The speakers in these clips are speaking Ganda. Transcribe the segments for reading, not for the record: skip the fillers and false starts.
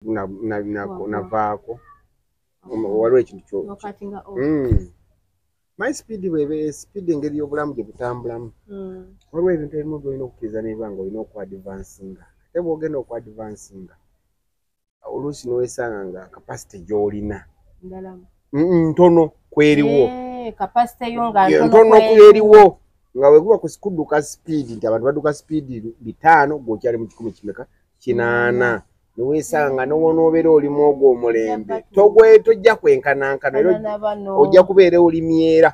navaako waliwo ekintu kyo my speed bwebe speed engeri y'obulamu gye butambulamu waliwo ebintu ebimu byolina okukkiriza n'ebanga olina okwadvansinga ate bw'ogenda okwadvansinga oluusi n'owesanga nga kapasite gy'olina ntono kweriwo ntono kweriwo nga bwe kuba kudduka speed nti abantu badduka speed 5 gw'okyali mu 10 kimeka 8 niweesanga n'onoobeera olimu ogwo omulembe tojja kwenkanankana ojja kubeera oli myera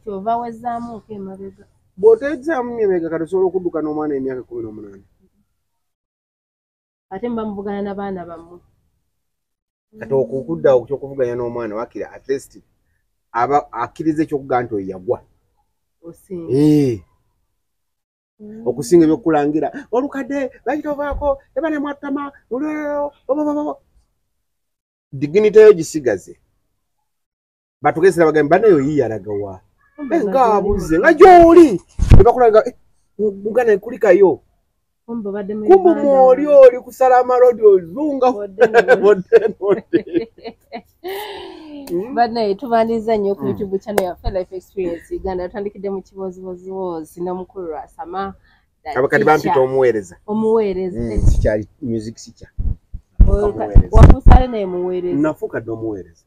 kyova wezaamuuko emabega bw'oteezaamu emabega kati osobola okudduka n'omwana emyaka 18 ate mba muvugana n'abaana bammwe kati okukuddawo ky'okuvuganya n'omwana wakira at least aba akkiriza ekyokugamba nti oyo yagwa okusinga ebyokulangira olukadde bakitovaako eba nemwatama dignity yo gisigaze batugesera bagambe banayo yiyalagawa nga abuze nga gy'oli ebakulanga mugana kulikayo kumbu mwoli kusala amalodi ozunga banaye tubaniza nnyo ku YouTube channel yaffe Life Experience Uganda tutandikidde mu kibozibozi n'omukulu Lwasama abakadi bampita omuweereza kikyali music sicha wakusale naye muweereza nafuukadde omuweereza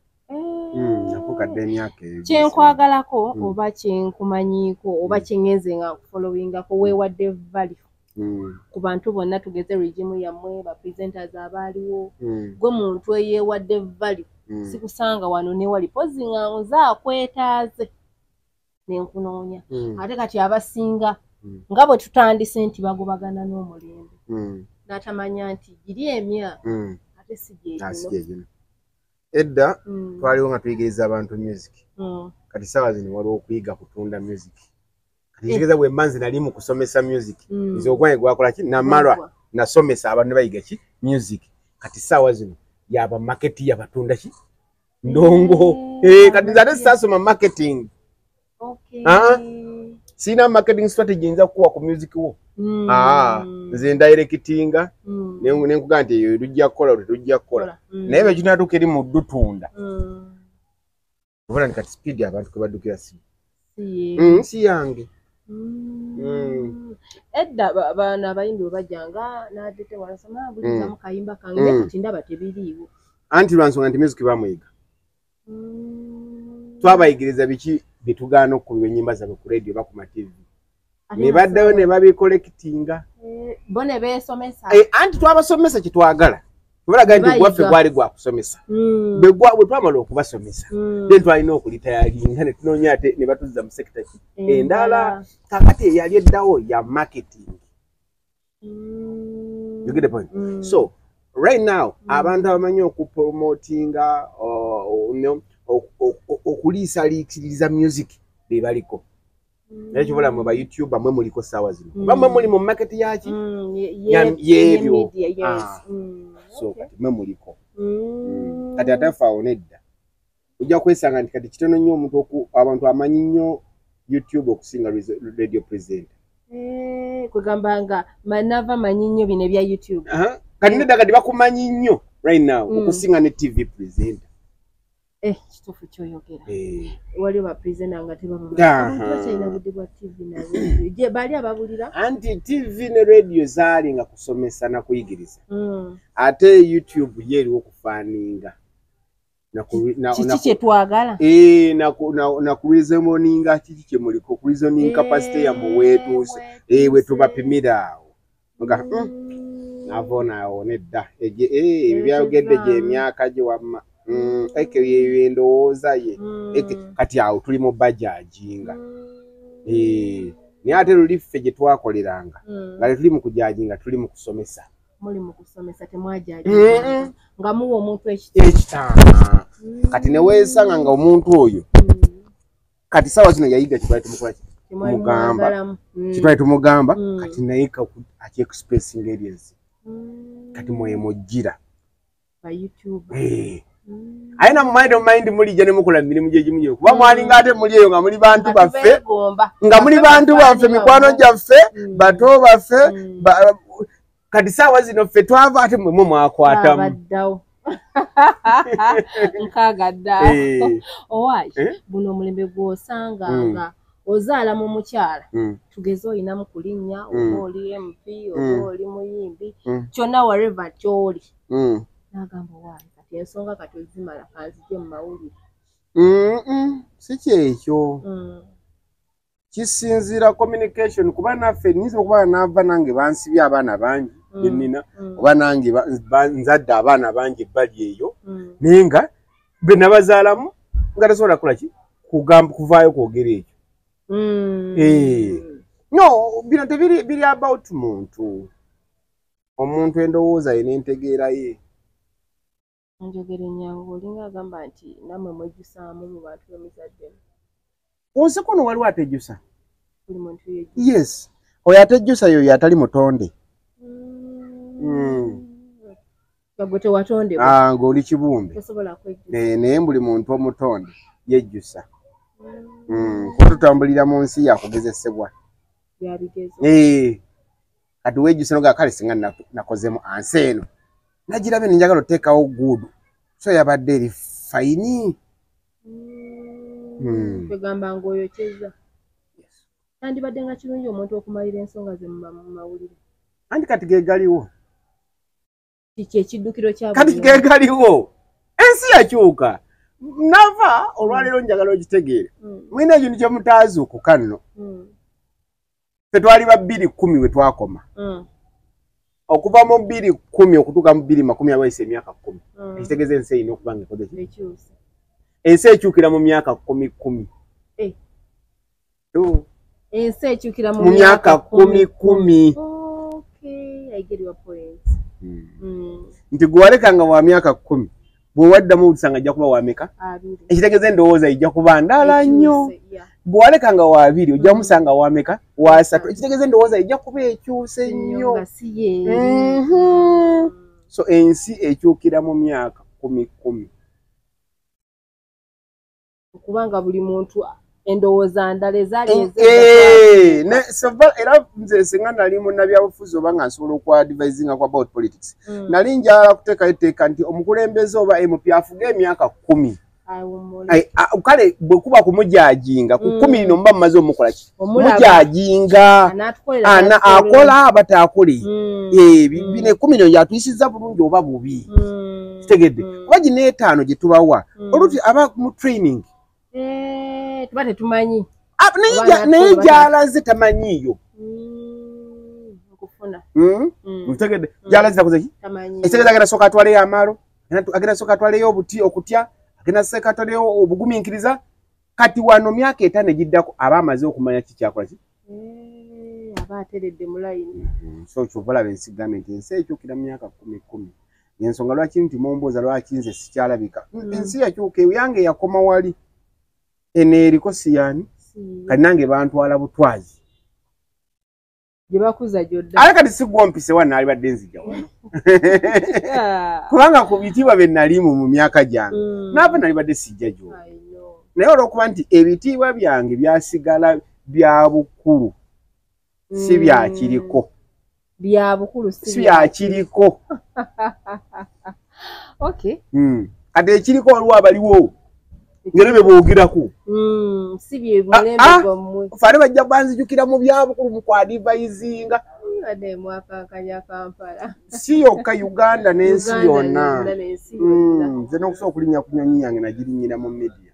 nafuukadde emyaka kyenkwagalako oba kyenkumanyiiko oba kyengenze nga nkufollowingako weewadde value ku bantu bonna tugeze regimu yammwe bapresenters abaaliwo gwe muntu eyeewadde value sikusanga wano newali pozi nga nzaakwetaaze nenkunoonya ate kati abasinga nga bwe tutandise nti bagobagana n'omulembe n'atamanya nti giri emyaka ate si gyegino edda twaliwo nga tuyigiriza abantu music kati sawa zino waliwo okuyiga kutunda music kati kigeza bwe mbanzi nali mu kusomesa music nze ogwange gwakola ki namalwa nasomesa abantu ne bayiga ki music kati sawa zino yaba marketing yabatunda ki ndongo kati nze ate sasoma marketing sina marketing strategy nza kuwa ku music wo nze ndirectinga nenkuga nti eyo tujja kukola tujja kukola naye bwe kinatuuka eri mu ddutunda obona ni kati speed abantu kwe baddukira si yange edda baana abayimbi bajjanga n'adete wanasoma buliza mu kayimba kange kati ndaba tebiriiwo anti lwansonga nti music bamuyiga twabayigiriza biki bitugaana okukubibwa ennyimba zaabwe ku radio oba ku matv ne baddayo ne babikolektinga bo ne beesomesa anti twabasomesa kyetwagala tubalaga nti gwaffe gwali gwakusomesa bwe twamala okubasomesa then twalina okulitayalinga ne tunoonya ate ne batuzza mu sekita ki endala kakati eyali eddawo ya marketing you get the point so right now abantu abamanyi okupromotinga okuliisaliikiriza music bebaliko ekyo bulamu ba YouTube bamwe muliko sawa zino bamwe muli mu market yaki yebyo so kati mwe muliko kati atafaawo nedda ojja kwesanga nti kati kitono nnyo omuntu abantu amanyi nnyo YouTube okusinga radio presenter kwegambanga manava manyi nnyo bino ebya YouTube kati nedda kati bakumanyi nnyo right now okusinga ne TV presenter kituufu kyoyogera waliwo bapresenta nga tebabakyalina budde bwa TV na radio baali ababulira anti TV ne radio zaali nga kusomesa na kuyigiriza ate YouTube yeeriwo okufaaninga kiki kyetwagala na kureasoninga kiki kyemuliko kureasoning capacity yammwe weetuuse wetubapimira awo nga navonaawo nedda ebyo byayogedde gy'emyaka gye wamma eke ndowooza ye kati awo tuli mu bajajinga naye ate luli ffe gye twakoleranga nga tuli mu kujajinga tuli mu kusomesa muli mu kusomesa temwajajinga nga muwa omuntu ekitaama kati ne weesanga nga omuntu oyo kati sawa zino yayiga kitwali tumukola mugamba kitwali tumugamba kati naye akyexpressinga eriensi kati mwemujjira ba YouTube aina mind mulija ne mukola mirimu gye gimu gye kuba mwalinga ate muli eyo nga muli bantu baffe nga muli bantu baffe mikwano gyaffe bato baffe kati saawa zino ffe twava ate mmwe mwakwatamu abaddawo nkaagaddawo owaayi buno omulembe gw'osanga nga ozaala mu mukyala tugeze olinamu ku linnya oba oli MP oba oli muyimbi kyonna wherever ky'oli n'agamba owaayi kati ensonga kati ozimala kanzije mu mawulire si kyekyo kisinziira communication kuba naffe nnyinza okuba naava nange bansibye abaana bangi benina oba nange nzadde abaana bangi ebbali eyo naye nga be nabazaalamu nga tasobola kukolaki kuvaayo kwogera ekyo no bino tebiri about muntu omuntu endowooza ye n'entegeera ye njogere nyangu olinga agamba nti nammwe mwejjusaamu mu bantu b'emizaddemu onse kuno waliwo atejjusa buli muntu yes oyo atejjusa yoyo atali mutonde gwe tewatondebwa ng'oli kibumbe naye buli muntu omutonde yejjusa kuba tutambulira mu nsi yakugezesebwa kati wejjusa nogaa kale singa nakozemu ansi eno nagirabe nenjagala oteekawo guudu so yabadde eri fayini kwegamba ng'oyokyeza kandibadde nga kirungi omuntu okumalira ensonga ze mu mawulire anti kati gegaliwo kiki ekiddukiro kya kati gegaliwo ensi yakyuka nava olwaleero njagala ogitegeere mwina ekintu kyemutaazuukuka nno ffe twali ba 210 we twakoma okuva mu 210 okutuuka mu 220 abayise emyaka 10 ekitegeeza ensi erina okuba nga ekoze ki ensi ekyukira mu myaka 10 ensi ekyukira mu myaka 10 nti gwewalekanga wa myaka 10 bwewaddamu olusanga ajja kuba wameka ekitegeeza endowooza ijja kuba ndala nnyo bwewalekanga wa 2 ojja musanga wameka wa 3 ekitegeeza endowooza ijja kuba ekyuse nnyo so ensi ekyukira mu myaka 10 okubanga buli muntu endowooza ndala ezaali era nze singa nali munnabyabufuzi oba nga nsobola okwadvisinga ku about politics nali njala kuteekayo etteeka nti omukulembeze oba MP afuge emyaka 10 kale bwe kuba kumujajinga ku 10 lino muba mumaze omukola ki mujajinga akola abatakole bino 10 lino yatuyisizza bulungi oba bubi kitegedde kuba gino 5 gye tubawa oluti aba mu training tuba tetumanyi naye gyalaze tamanyiyo okufuna mutegedde gyalaze takozeki ekitegeeza agenda soka atwaleyo amaalo agenda soka atwaleyo obuti okutya agenda soka atwaleyo obugumiikiriza kati wano myaka 5 egiddako aba amaze okumanya kikyakola ki aba ateredde mu layini so kyovalaba ensi gambe nti ensi ekyukira mu myaka 10 yensonga lwaki nti mumbooza lwaki nze sikyalabika ensi yakyuka eyange yakoma wali eno eriko siyani kati nange bantwala butwazi gye bakuza gyodda ale kati sigwompise wano alibadde nzija wano kubanga ku bitiibwa bye nalimu mu myaka gyange naava nalibadde sijja gyo naye olw'okuba nti ebitiibwa byange byasigala bya bukulu si byakiriko si byakiriko kati ekiriko waliwo abaliwo ngere be boogeraku si bye mulembe gwammwe fane bajja banzijukira mu byabukulu mu kwadivaizinga ade mwakankanya Kampala si yokka Uganda n'ensi yonna nze n'okusobola okulinnya ku nnyonyi yange nagirinyira mu media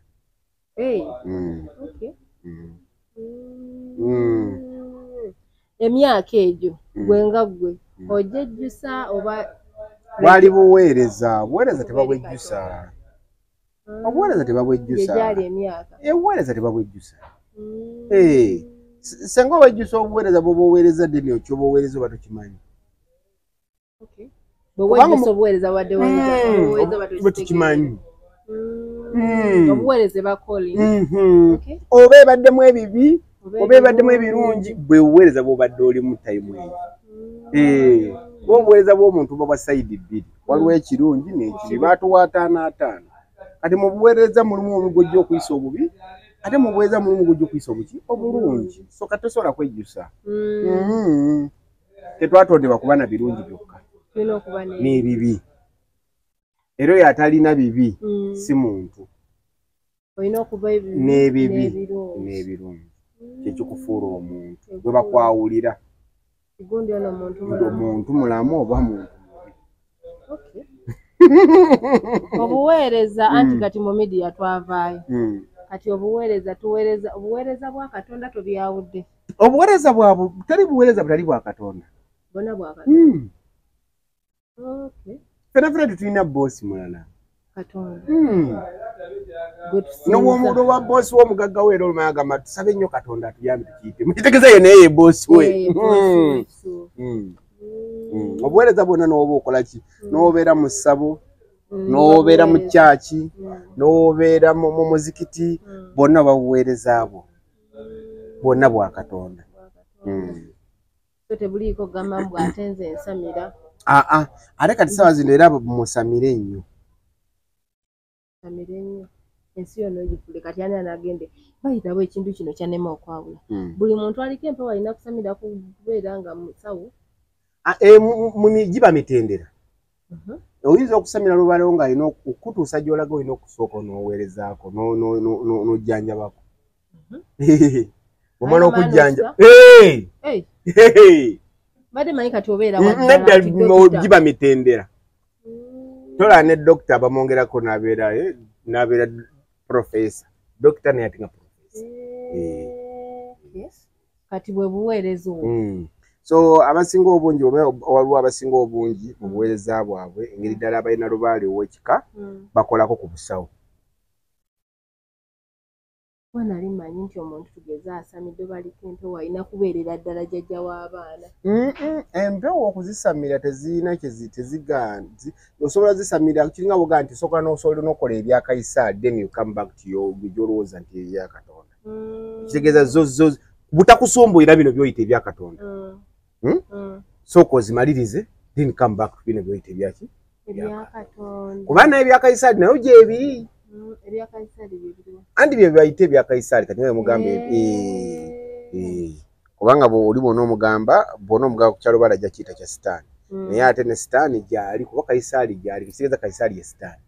emyaka egyo gwenga gwe ojejjusa oba bwali buweereza tebabwejjusa obuweereza tebabwejjusa obuweereza tebabwejjusa senga obwejjusa obuweereza bwoba oweereza ddene okyoba oweereza oba tokimanyi tukimanyi oba ebaddemu ebibi oba ebaddemu ebirungi bwe buweereza bwobadde olimu tayimu eyo kuba obuweereza bw'omuntu buba bwa sayidi bbiri waliwo ekirungi n'ekibi baatuwa 5 kati mu buweereza mulimu omugojja okuyisa obubi ate mu buweereza mulimu omugojja okuyisa obuki obulungi so kati tosobola kwejjusa tetwatondebwa kuba na birungi byokka n'ebibi era oyo atalina bibi si muntu n'ebibi n'ebirungi kyekikufuula omuntu bwe bakwawulira omuntu mulamu oba muntu obuweereza anti kati mu midiya twavaayo kati obuweereza bwa Katonda tobyawudde obuweereza bwabwe teri buweereza butali bwa Katonda bonna bwa Katonda fena tetulina boosi mulala Katonda n'owa boosi w'omugagga we era olumaya agamba tusabe nnyo Katonda atuyambe tukiyite mukitegeeza ye naye ye boosi we obuweereza bwonna n'oba okola ki n'obeera mu ssabo n'obeera mu kyaki n'obeera mu muzikiti bonna babuweereza bwo bwonna bwa Katonda tebuliiko gamba mbw ate nze nsamira ate kati ssaawa zino era musamire nnyo ensi yonna ogifule kati ani anagende bayitawo ekintu kino kyanema okwawula buli muntu aliko empewo alina kusamira kubeera nga musawo giba mitendera oyinza okusamira lubalo ng'alina okutuusa gy'olaga olina okusooka n'oweerezaako n'ojjanjabako omwana okujjanja badde manyi kati obeera nedda giba mitendera tola ne dokita bamwongerako n'abeera profesa dokita naye ate nga profesa kati bwe buweereza obwo so abasinga obungi waliwo abasinga obungi mu buweereza bwabwe engeri ddala abalina lubaale ow'ekika bakolako ku busawo nali manyi nti omuntu tugeze asamidde baliko empewo alina kubeerera ddala jjajja w'abaana empewo okuzisamira tezirina teziganzi osobola zisamira kiringa boga nti soka n'osobola n'okola ebya Kaisaali then you come back to gy'olowooza nti ebya Katonda kitegeeza zo butakusumbuira bino by'oyita ebya Katonda sooka ozimalirize then come back to bino by'oyita ebyaki ebya Katonda kuba naye ebya Kaisaali nayo gyebiri ebya Kaisaali bibiri andi bye bayite ebya Kaisaali kati naye mugamba kubanga oli bona omugamba ku kyalo balajja kiyita kya sitaani naye ate ne sitaani gyali kuba Kaisaali gyali kitegeeza Kaisaali ye sitaani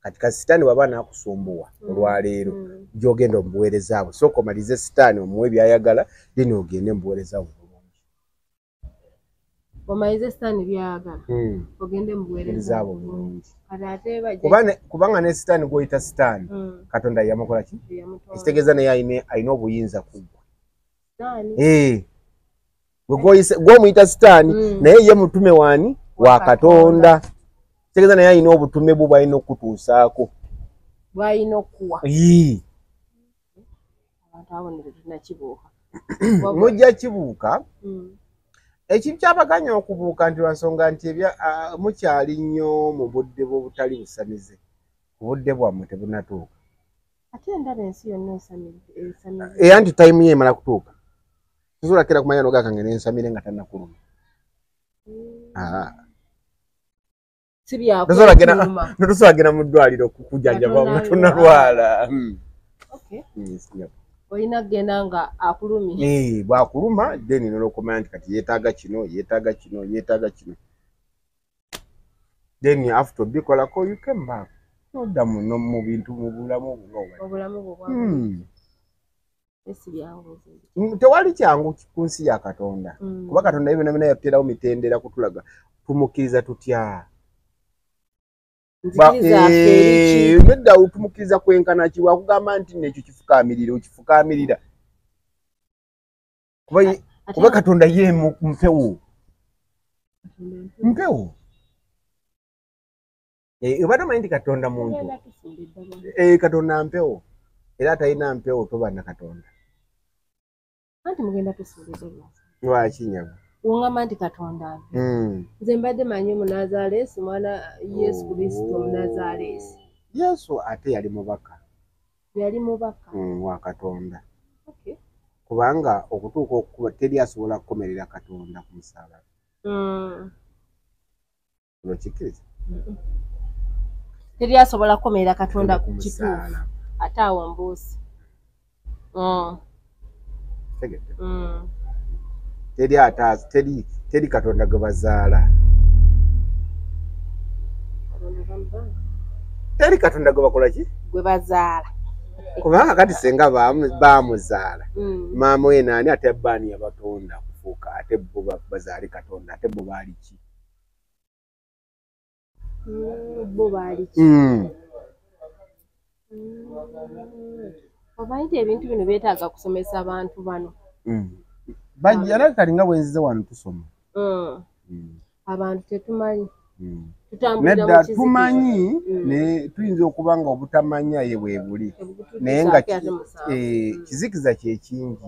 kati ka sitaani waba naakusumbuwa olwaleero gy'ogenda omubuweereza bwe sooka omalize sitaani omuwe byayagala then ogende mubuweereza bwe bulungi omalize sitaani byayagala ogende mubuweereza bwe bulungi kubanga ne sitaani gw'oyita sitaani Katonda yamukola ki ekitegeeza naye alina obuyinza kuggwa gw'omuyita sitaani naye ye mutume waani wa Katonda kitegeeza naye alina obutume bwe bw'alina okutuusaako bw'alina okuwa mujja kibuuka ekintu kyabaganya okubuuka nti lwansonga nti mukyali nnyo mu budde bw'obutali busamize obudde bwammwe tebunatuuka ate ndaba ensi yonna esamidde anti tayimu ye emala kutuuka tusobola kera kumanya nogakange nensamire nga tannakuluma notusobola genda mu ddwaliro kujjanjaba nga tonnalwala olina kugenda nga akulumye bwakuluma then nolokumanya nti kati yeetaaga kino then after obikolako you came back nodda mu bintu mu bulamu tewali kyangu ku nsi ya Katonda kuba Katonda ye byonna yateerawo mitendera kutulaga tumukkiriza tutya nedda tumukkiriza kwenkana ki bwakugamba nti nekyo kifukaamirira okifukaamirira kuba Katonda ye mpewo obadde omanyi nti Katonda muntu Katonda mpewo era atalina mpewo toba na Katonda lwaki nyama wongamba nti Katonda nze mbadde manyi Omunazaalesi mwana Yesu Kristo Omunazaalesi Yesu ate yali mubaka wa Katonda kubanga okutuuka okuba teri asobola kukomerera Katonda ku musaalaba olwokikiriza teri asobola kukomerera Katonda ku kituufu ate awo mbuusi teri atazi teri Katonda gwe bazaala teri Katonda gwe bakola ki gwe bazaala kubanga kati senga bamuzaala maama we naani ate baani yabatonda kufuuka ate bo bazaali Katonda ate bo baali ki bo baali ki obaite ebintu bino beetaaga kusomesa abantu bano bajja era kali nga bwenzize wano tusoma abantu tetumanyi nedda tumanyi ne tuyinza okuba nga obutamanya ye bwe buli naye nga kizikiza kyekingi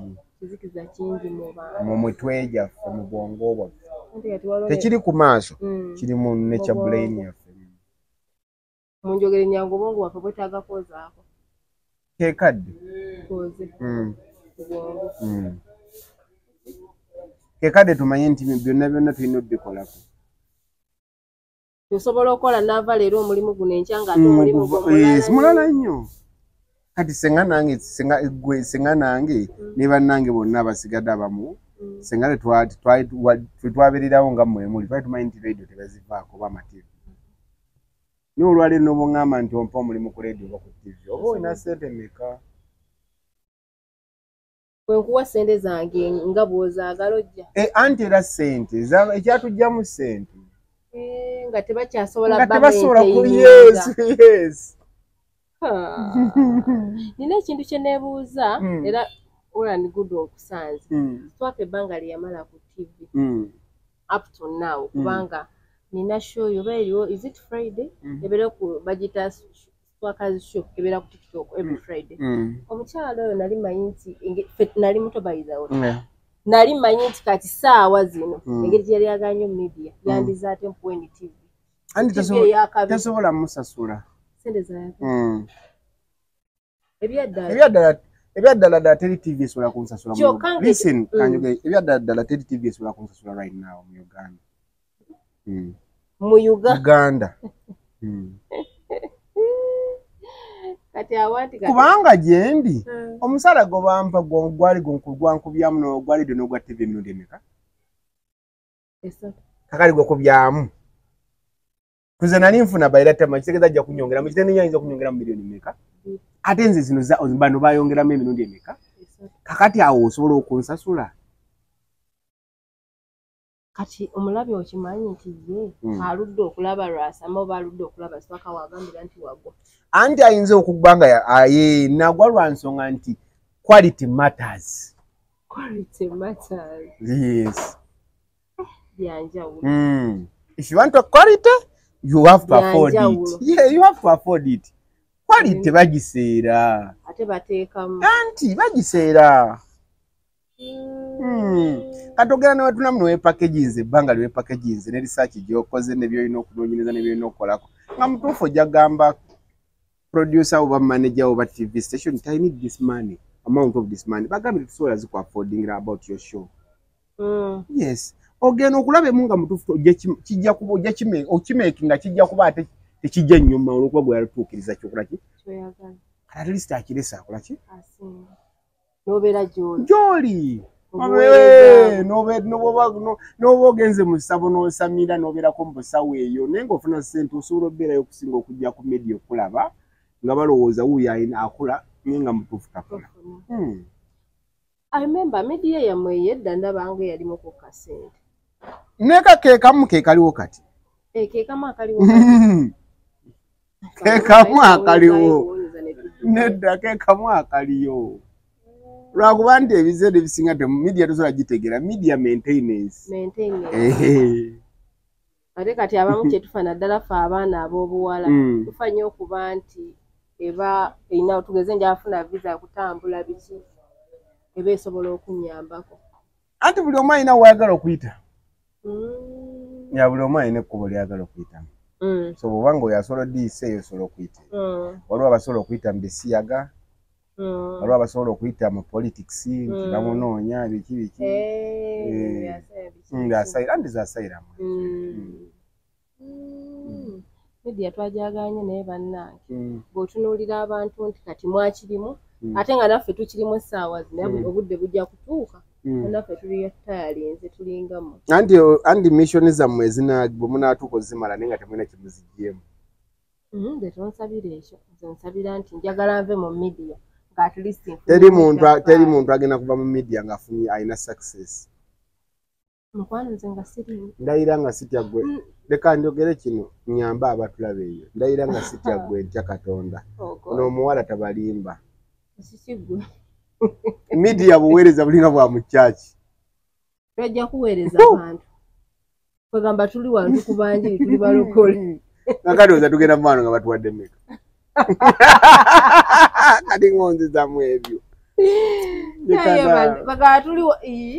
mu mitwe gyaffe mu bwongo bwaffe tekiri ku maaso kiri mu nature brain yaffe munjogere nyangu obwongo bwaffe bwetaaga kwozaako kekadde kekadde tumanye nti byonna byonna tulina obikolako osobola okukola naava leero omulimu guno enkya nga ate omulimu mulala nnyo kati senga nange ne bannange bonna abasigadde abamu senga tetwabeererawo nga mmwe muli twali tumanyi nti radio tebazivaako oba amativi naye olwaleero n'obuŋŋamba nti ompa omulimu ku radio oba ku tivi oba olina ssente mmeka bwenkuwa ssente zange nga bw'ozaagala ojja anti era ssente ekyatugjamu ssente nga tebakyasobola yes nina ekintu kye neebuuza era Oran Good okusanze twaka ebbanga lye yamala ku TV up to now kubanga nina show yoba eriwo is it Friday ebeera ku bagita Twakazi show ebeera ku TikTok every Friday omukyalo oyo nali manyi nti nali muto bayizawo nali manyi nti kati saawa zino engeri gye lyaganye media yandiza ate mpuweni TV andi tasobola musasula sente zaako ebyaddala teri TV esobola kunsasula listen kanyoge ebyaddala teri TV esobola kunsasula right now mu Uganda mu Uganda kati awati kubanga gyendi omusala go bampa gwali gwankubyamu n'ogwali n'ogwa TV emirundi emeka kakali gwe kubyamu tuze nali nfuna bayira kitegeza ajja kunyongera mu kitende nyinza kunyongera mu milioni meka ate nze zino bano bayongeramu emirundi emeka kakati awo osobola okunsasula kati omulabi okimanyi nti ye aludde okulaba Rwasa ama oba aludde okulaba Swaka wagambira nti wagwa anti ayinza okuggwa nga nagwa lwa nsonga nti quality matters yes if you want a quality you have to afford it you have to afford it quality bagiseera ate bateekamu anti bagiseera katogera ne watunamu ne packages ebbanga liwe packages ne research gyokoze ne byolina okunoonyereza ne byolina okukolako nga mutuufu ojja gamba producer oba manager oba TV station I need this money amount of this money bagambire tusobola ziku affording about your show yes ogenda okulabe munga mutuufu kijja kuba ojja okimakinga kijja kuba ate tekijja nnyuma olwokuba gwe yatuukiriza kyokola ki at least akiresa akola ki nobeera gy'oli n'oba ogenze mu ssabo n'osamira n'obeerako mu busawo eyo naye ng'ofuna ssente osobola obeerayo okusinga okujja ku media okulaba nga balowooza wuuyo akula naye nga mutuufu takola I remember media yammwe yedda ndabanga yalimu ku kasente neka keekamu keekaliwo kati keekamu akaliwo keekamu akaliwo nedda keekamu akaliyo lwakuba nti ebizeera ebisinga media tosobola gitegeera media maintenance ate kati abamu kyetufa naddala ffe abaana ab'obuwala tufa nnyo okuba nti eba erina tugeze njafuna visa kutambula biki eba esobola okunyambako anti buli omu alina wayagala okuyita ya buli omu alina ekkubo lyagala okuyitamu so bwobanga oyo asobola odiisa eyo osobola okuyita waliwo abasobola okuyita mu bisiyaga waliwo abasobola okuyita mu politics nti bamunoonya biki anti zasayiramu media twajaganye naye bannange bw'otunuulira abantu nti kati mwakirimu ate nga naffe tukirimu essaawa zino obudde bujja kutuuka naffe tuli tayali nze tulingamu anti mission zammwe ezina bwe munaatuuka ozimala naye nga temulina kimuzigyemu. Nze tonsabira ekyo nze nsabira nti njagala nve mu media nga at least teri muntu agenda kuva mu media ng'afunye alina success. mukwano nze nga siri ndayira nga sitya gwe leka njogere kino nyamba abatulaba eyo ndayira nga sitya gwe ntya Katonda n'omuwala tabalimba sikigwe media buweereza bulinga bwa mu church twajja kuweereza abantu kwegamba tuli wantu kubanjiri tuli balokole nakadooza tugenda mwana nga batuwadde meka kati ngonzi zamu ebyo baga tuli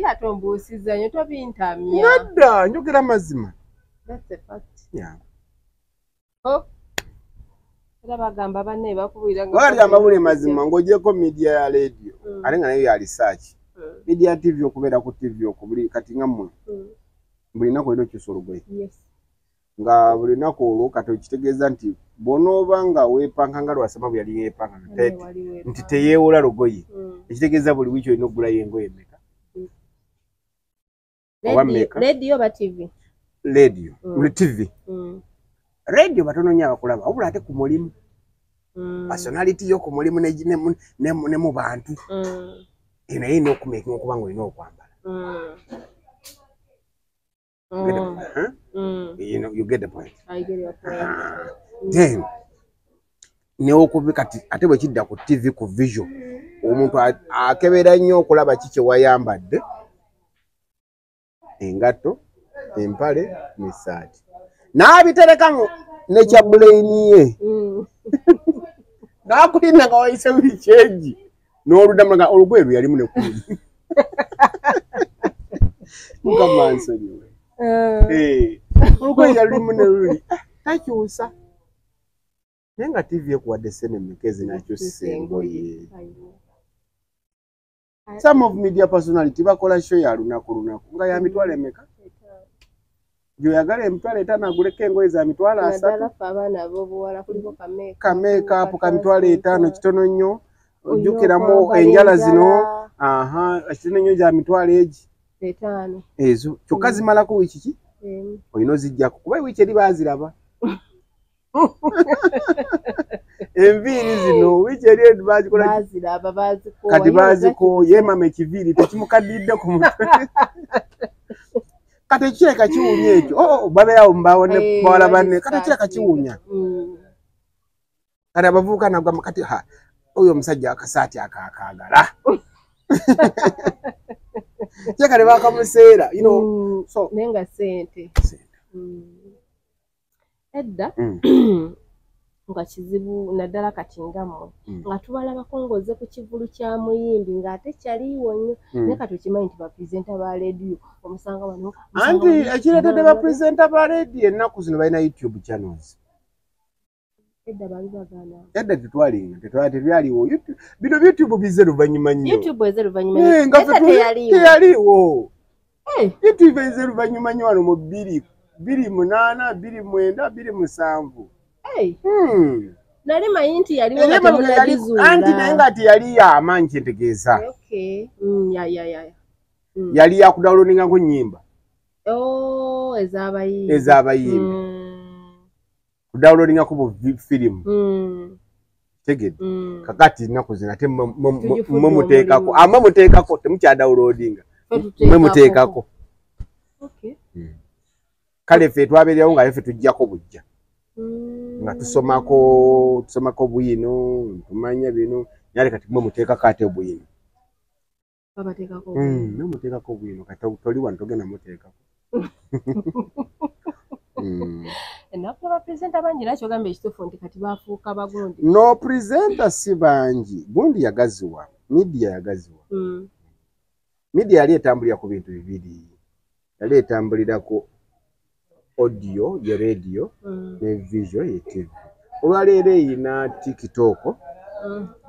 ate ombuusiza nyo tobintamya nadda njogera mazima. That's a fact. Yeah. Oh. Era bagamba banne bakubira nga bagamba buli mazima ng'ogyeko media ya radio ate nga nayo ya research media TV okubeera ku TV okubuli kati nga mmwe buli nnaku olina okyusolugoye nga buli nnaku olwo kati okitegeeza nti bw'onooba nga weepanka nga lwasema bwe yali yeepanka nti teyeewola lugoye ekitegeeza buli wiiki olina okugulayo engoye meka oba meka radio ba TV radio buli TV radio batono nnyo abakulaba wabula ate ku mulimu personality yo ku mulimu ne mu bantu naye ina okumakinga okuba nga olina okwambala. You get the point. I get your point. Then neokubi kati ate bwe kidda ku TV ku visual omuntu akebera nnyo okulaba kiki wayambadde engatto empale n'essaati n'abiterekamu nekya brain ye n'akulina nga wayise buli kyengi n'oluddamu nga olugoye lwe yalimu nekuli mukama nsonyiwe olugoye yalimu ne luli takyusa naye nga TV ekuwadde sene mekezi nakyusa engoye. Some of media personality bakola show ya lunaku nga ya mitwalo emeka gyoyagala emitwalo 5 aguleko engoye za mitwalo 3 ka make-up ka mitwalo 5 kitono nnyo ojjukiramu enjala zino kitono nnyo za mitwalo egi 5 ezo kyokka zimalako wiiki ki olina oziggyako kuba wiiki eri baaziraba enviiri zino wiiki eri bazikola kati bazikooye mama ekiviiri tekimukaddiddde ku mutwe kati ekireka kiwunya ekyo babeerawo mubaawo ne bawala banne kati ekireka kiwunya kati abavubuka nagamba kati oyo omusajja akasaati akaagala kyeka ne bakamuseera naye nga sente edda nga kizibu naddala kati ngammwe nga tubalabako ngoze ku kivulu kya muyimbi ng'ate kyaliiwo nnyo naye kati okimanyi nti bapurezenta ba rediyo omusanga wano anti ekireetedde bapurezenta ba rediyo ennaku zino balina YouTube channels. Edda bali bagana edda tebyaliwo bino YouTube bizze luvannyuma nnyo YouTube eze luvannyuma nnyo nga teyaliwo YouTube eze luvannyuma nnyo wano mu 28 28 29 27 nali manyi nti yaliwo nga temunagizuula anti naye nga teyali y'amaanyi kyentegeeza yali yakudawulodingako nnyimba ez'abayimbi kudawulodingako bu firimu tegedde kakati nnaku zino ate mwemuteekako muteekako temukyadawulodinga mwemuteekako kale ffe twabeerawo nga ffe tujjako bujja nga tusomako buyino tumanya bino naye kati mwemuteekako ate obuyino mwemuteekako obuyino kati toli wano togenda muteekako ennaku abapurezenta bangi nakyo gamba ekituufu nti kati bafuuka bagundi no purezenta si bangi gundi yagaziwa media yagaziwa media yali etambulira ku bintu bibiri yali etambulira ku audio ye radio ne visual ye TV olwaleero eyina TikTok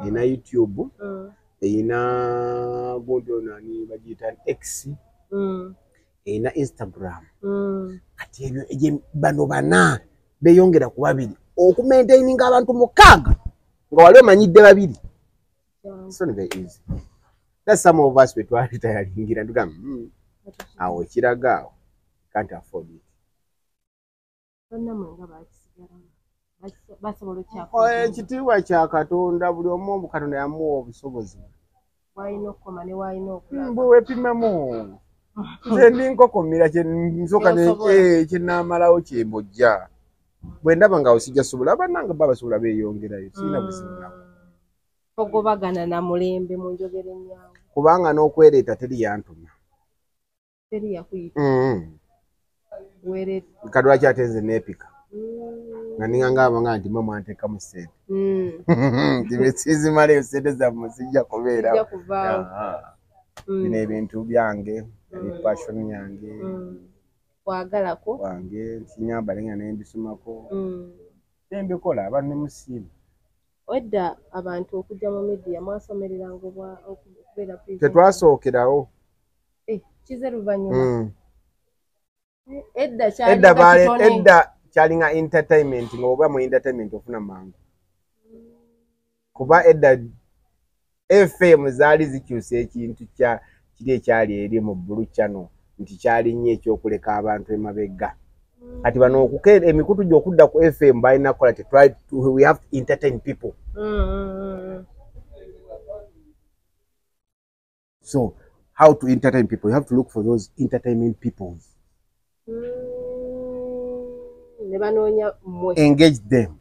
eyina YouTube eyina gundi onani bagiyita X eyina Instagram kati ebyo bano bana beyongera ku babiri okumaintaininga abantu 6 nga wali omanyidde babiri so very easy That's some of us betwali tayalingira tugamba awo kiraga awo can't afford it. Ekitiibwa kya Katonda buli omu Katonda yamuwa obusobozi. Mbwe wepimamu. Nze ndi nkokomira nsooka kyenaamalawo kyembojja. Bwe ndaba nga osijja sobola abannanga baba basobola beeyongerayo sirina buzibu nabo. Ogobagana na mulembe mu njogera ennyangu. Kubanga n'okwereeta teri yantuma. Teri yakuyita. Kadwaki ate nze neepika. Nga ningangamba nga nti mwe mwanteekamu ssente. Nti sizimaleyo ssente zammwe zijja kubeera. Zijja kuvaawo. Bino ebintu byange, passion yange. Wagalako. Wange kinyambale nga nembisomako. Nembikola abantu ne musiimu. Wedda abantu okujja mu media mwasomereranga okubeera president. Tetwasookerawo. Kize luvannyuma. Edda kyalinga entertainment nga oba mu entertainment ofuna mangu. Kuba edda FM zaali zikyusa ekintu kiri ekyali eri mu Blue Channel nti kyali nnyo ekyokuleka abantu emabega. Kati bano emikutu gy'okudda ku FM balina kola we have to entertain people. So how to entertain people? You have to look for those entertainment people. Engage them.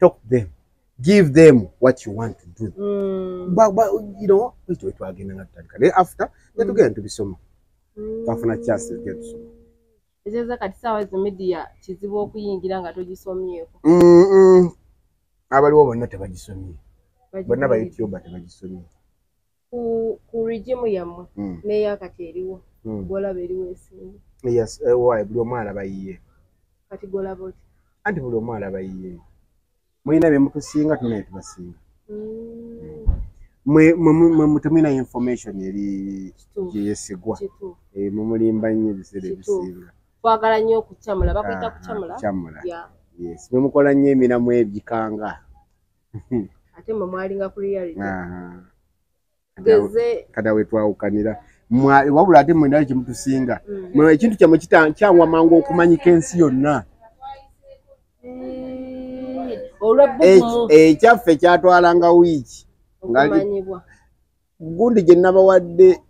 Talk to them. Give them what you want to do. But you know, after you get to be some. After chance to get some. Ezeza kati sawa za media kizibu okuyingira nga togisomyeko. Abaliwo bonna tebagisomye. Bonna ba YouTube tebagisomye. Ku regime yammwe neya kati eriwo. Gola beriwo esinga. Yes, why buli omu alaba yiye. Kati gola boti. Anti buli omu alaba yiye. Mulina bye mutusinga tunaye tubasinga. Mutemina information eri yesigwa. Mumulimba nnyo ebiseera ebisinga. Twagala nnyo okukyamula bakuyita kukyamula. Yes, mukola nnyo emiramu ebikanga. Ate mwe mwalinga ku reality. Kada we twawukanira. Wabula ate mwe ndali kyemutusinga. Mwe ekintu kyamwe kyangwa mangu okumanyika ensi yonna. Ekyaffe kyatwalanga wiiki. Okumanyibwa. Gundi gye nabawadde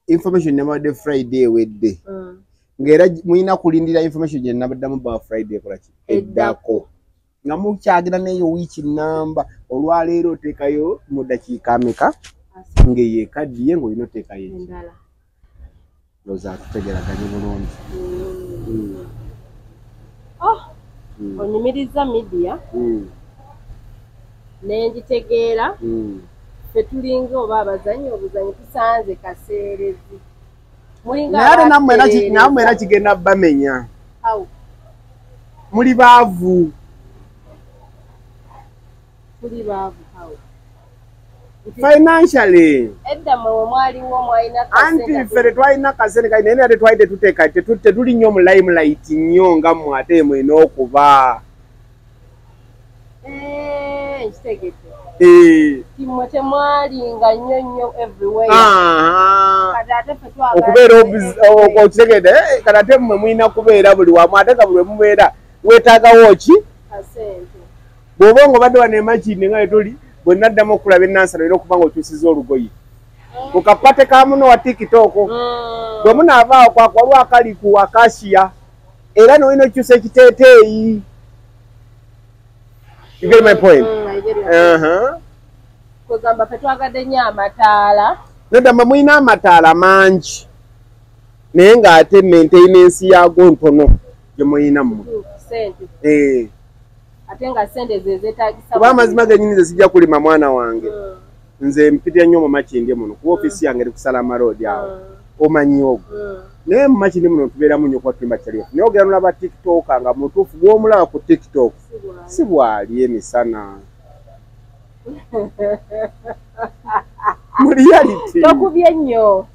information nabawadde Friday ewedde. Ngera muyina kulindira information gye nabaddamu ba Friday kolaki eddako. Nga mukyagira neyo wiiki namba olwaleero oteekayo mu dakiika ameka ngeye kadi ye ng'olina oteekayo endala. Loza kutegeraganya bulungi. Onyumiriza media nenjitegeera ffe tulinga oba abazanyi obuzanyi tusanze kaseerezi. Naye nammwe era kigenda bamenya. Muli baavu. Tuli baavu how? Financially. Edda mwe mwaliwo mwalina kasente. Anti fere twalina kasente kali naye ate twalide tuteeka tetuli nnyo mu limelight nnyo nga mmwe ate mwena okuba. Kitegete. Timwe temwalinga nnyo everywhere. Okubeera okitegede kati ate mmwe mulina kubeera buli wamu ate nga buli mubeera weetaagawo ki? Kasente. Bw'oba ng'obadde wano emakindi nga tuli bwe naddamu okulaba ennansala olina okuba ng'okyusiza olugoye. Ku kapate ka muno wa TikTok bwe munaavaawo kwakwaliwo akali ku Acacia era n'olina okyusa ekiteeteeyi. You get my point? Kwegamba ffe twagadde nnyo amataala. Naddamba mulina amataala mangi naye ng'ate maintenance yaago ntono gye mulina mmwe. Ate nga sente ze zeetaagisa. Kuba amazima gennyini ze sijja kulima mwana wange. Nze mpitira nnyo mu Makindi muno kuba ofiisi yange eri ku Salama Road awo. Omanyi ogwo. Naye mu Makindi muno tubeeramu nnyo kuba tulimba kyaliyo. Naye ogera nolaba TikTok nga mutuufu gw'omulaba ku TikTok si bwali emisana. Mu reality. Tokubye nnyo.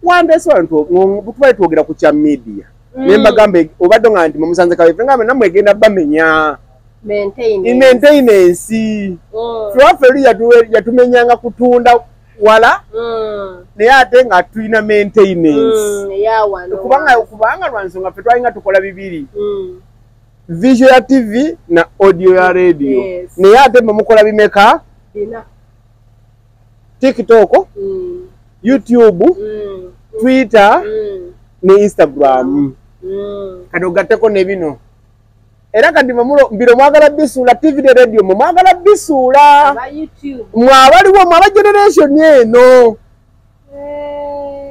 Wandeese abantu butubale twogera ku kya media. Naye mbagambe obadde nga nti mumusanze kaweeffe ngambe nammwe egenda bamenya. Maintenance. Twaffe oli yatumenyanga kutunda wala naye ate nga tulina maintenance kubanga lwansonga ffe twalinga tukola bibiri visual ya TV na audio ya radio naye ate mukola bimeka TikTok YouTube Twitter ne Instagram kati ogatteko ne bino era kati mbiro mwagala bisuula TV ne radio mwagala bisuula mwabaliwo mwaba generation eno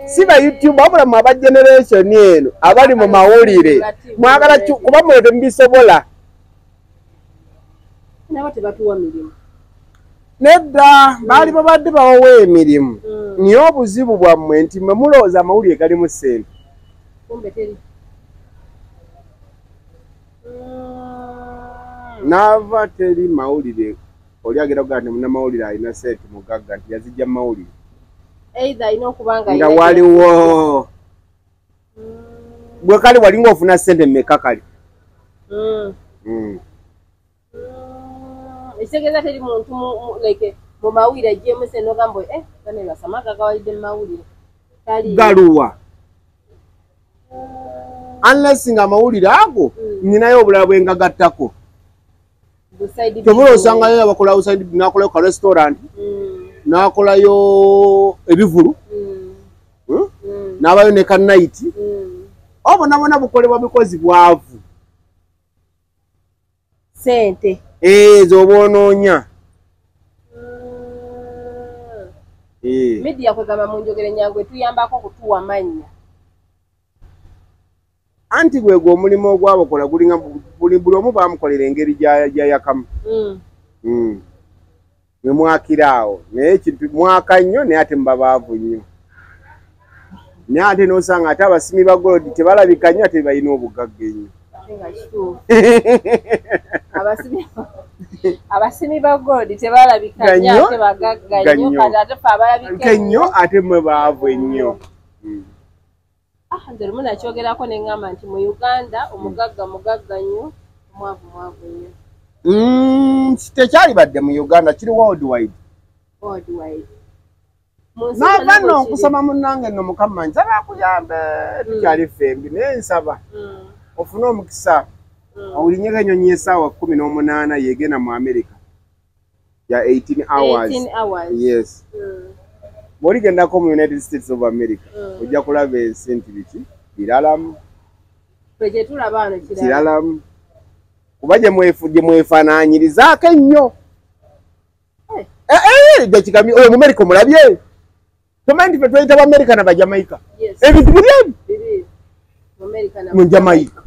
siba YouTube abula mwaba generation eno abali mu mawulire mwagala kuba mulete mbisobola nedda baali babadde bawowa emirimu niye obuzibu bwammwe nti mwe mulowooza amawulire galimu ssente naava teri mawulire oli agenda kugaa nti munnamawulire alina sente mugagga nti yazijja mawulire nga waliwo gwe kale walinga ofuna sente mmeka kale ekitegeeza teri muntu mu mawulire ajjemu sente ogamba gane basamaga gawalidde mu mawulire galuwa unless nga amawulire ago ninayo obulala bwe ngagattako tebula osangayo abakola outside nakolayo ka restaurant nakolayo ebivulu nabayo ne ka night obonabona bukolebwa bikozi bwavu sente z'obwononya media kwegamba mu njogere nyangwe tuyambako kutuwa mannya anti gwego omulimu ogwabakola gulinga buli omu bamukolera engeri gyayakamu ne mwakiraawo naye ekintu mwaka nnyo naye ate mubabaavu nnyo naye ate n'osanga ate abasimi ba golodi tebalabika nnyo ate balina obugagga ennyo abasimi ba golodi tebalabika nnyo ate bagagga nnyo kati ate fe abalabika ennyo ate mwe baavu ennyo nze lumu nakyogerako ne ŋŋamba nti mu Uganda omugagga mugagga nnyo omwavu mwavu nnyo tekyali badde mu Uganda kiri worldwide naava nno okusoma munnange nno mukama nsaba akuyambe tukyali fembi naye nsaba ofune omukisa owulinyeko ennyonyi essaawa 18 yegenda mu America ya 18 hours yes bw'oligendako mu United States of America ojja kulaba ensi nti biki biralamu kiralamu kuba gye mwefaanaanyirizaako ennyo gekigambye oyo mu America omulabye tomanyi nti fe tweyita b'America na Bajamaika ebintu biri mu Jamaica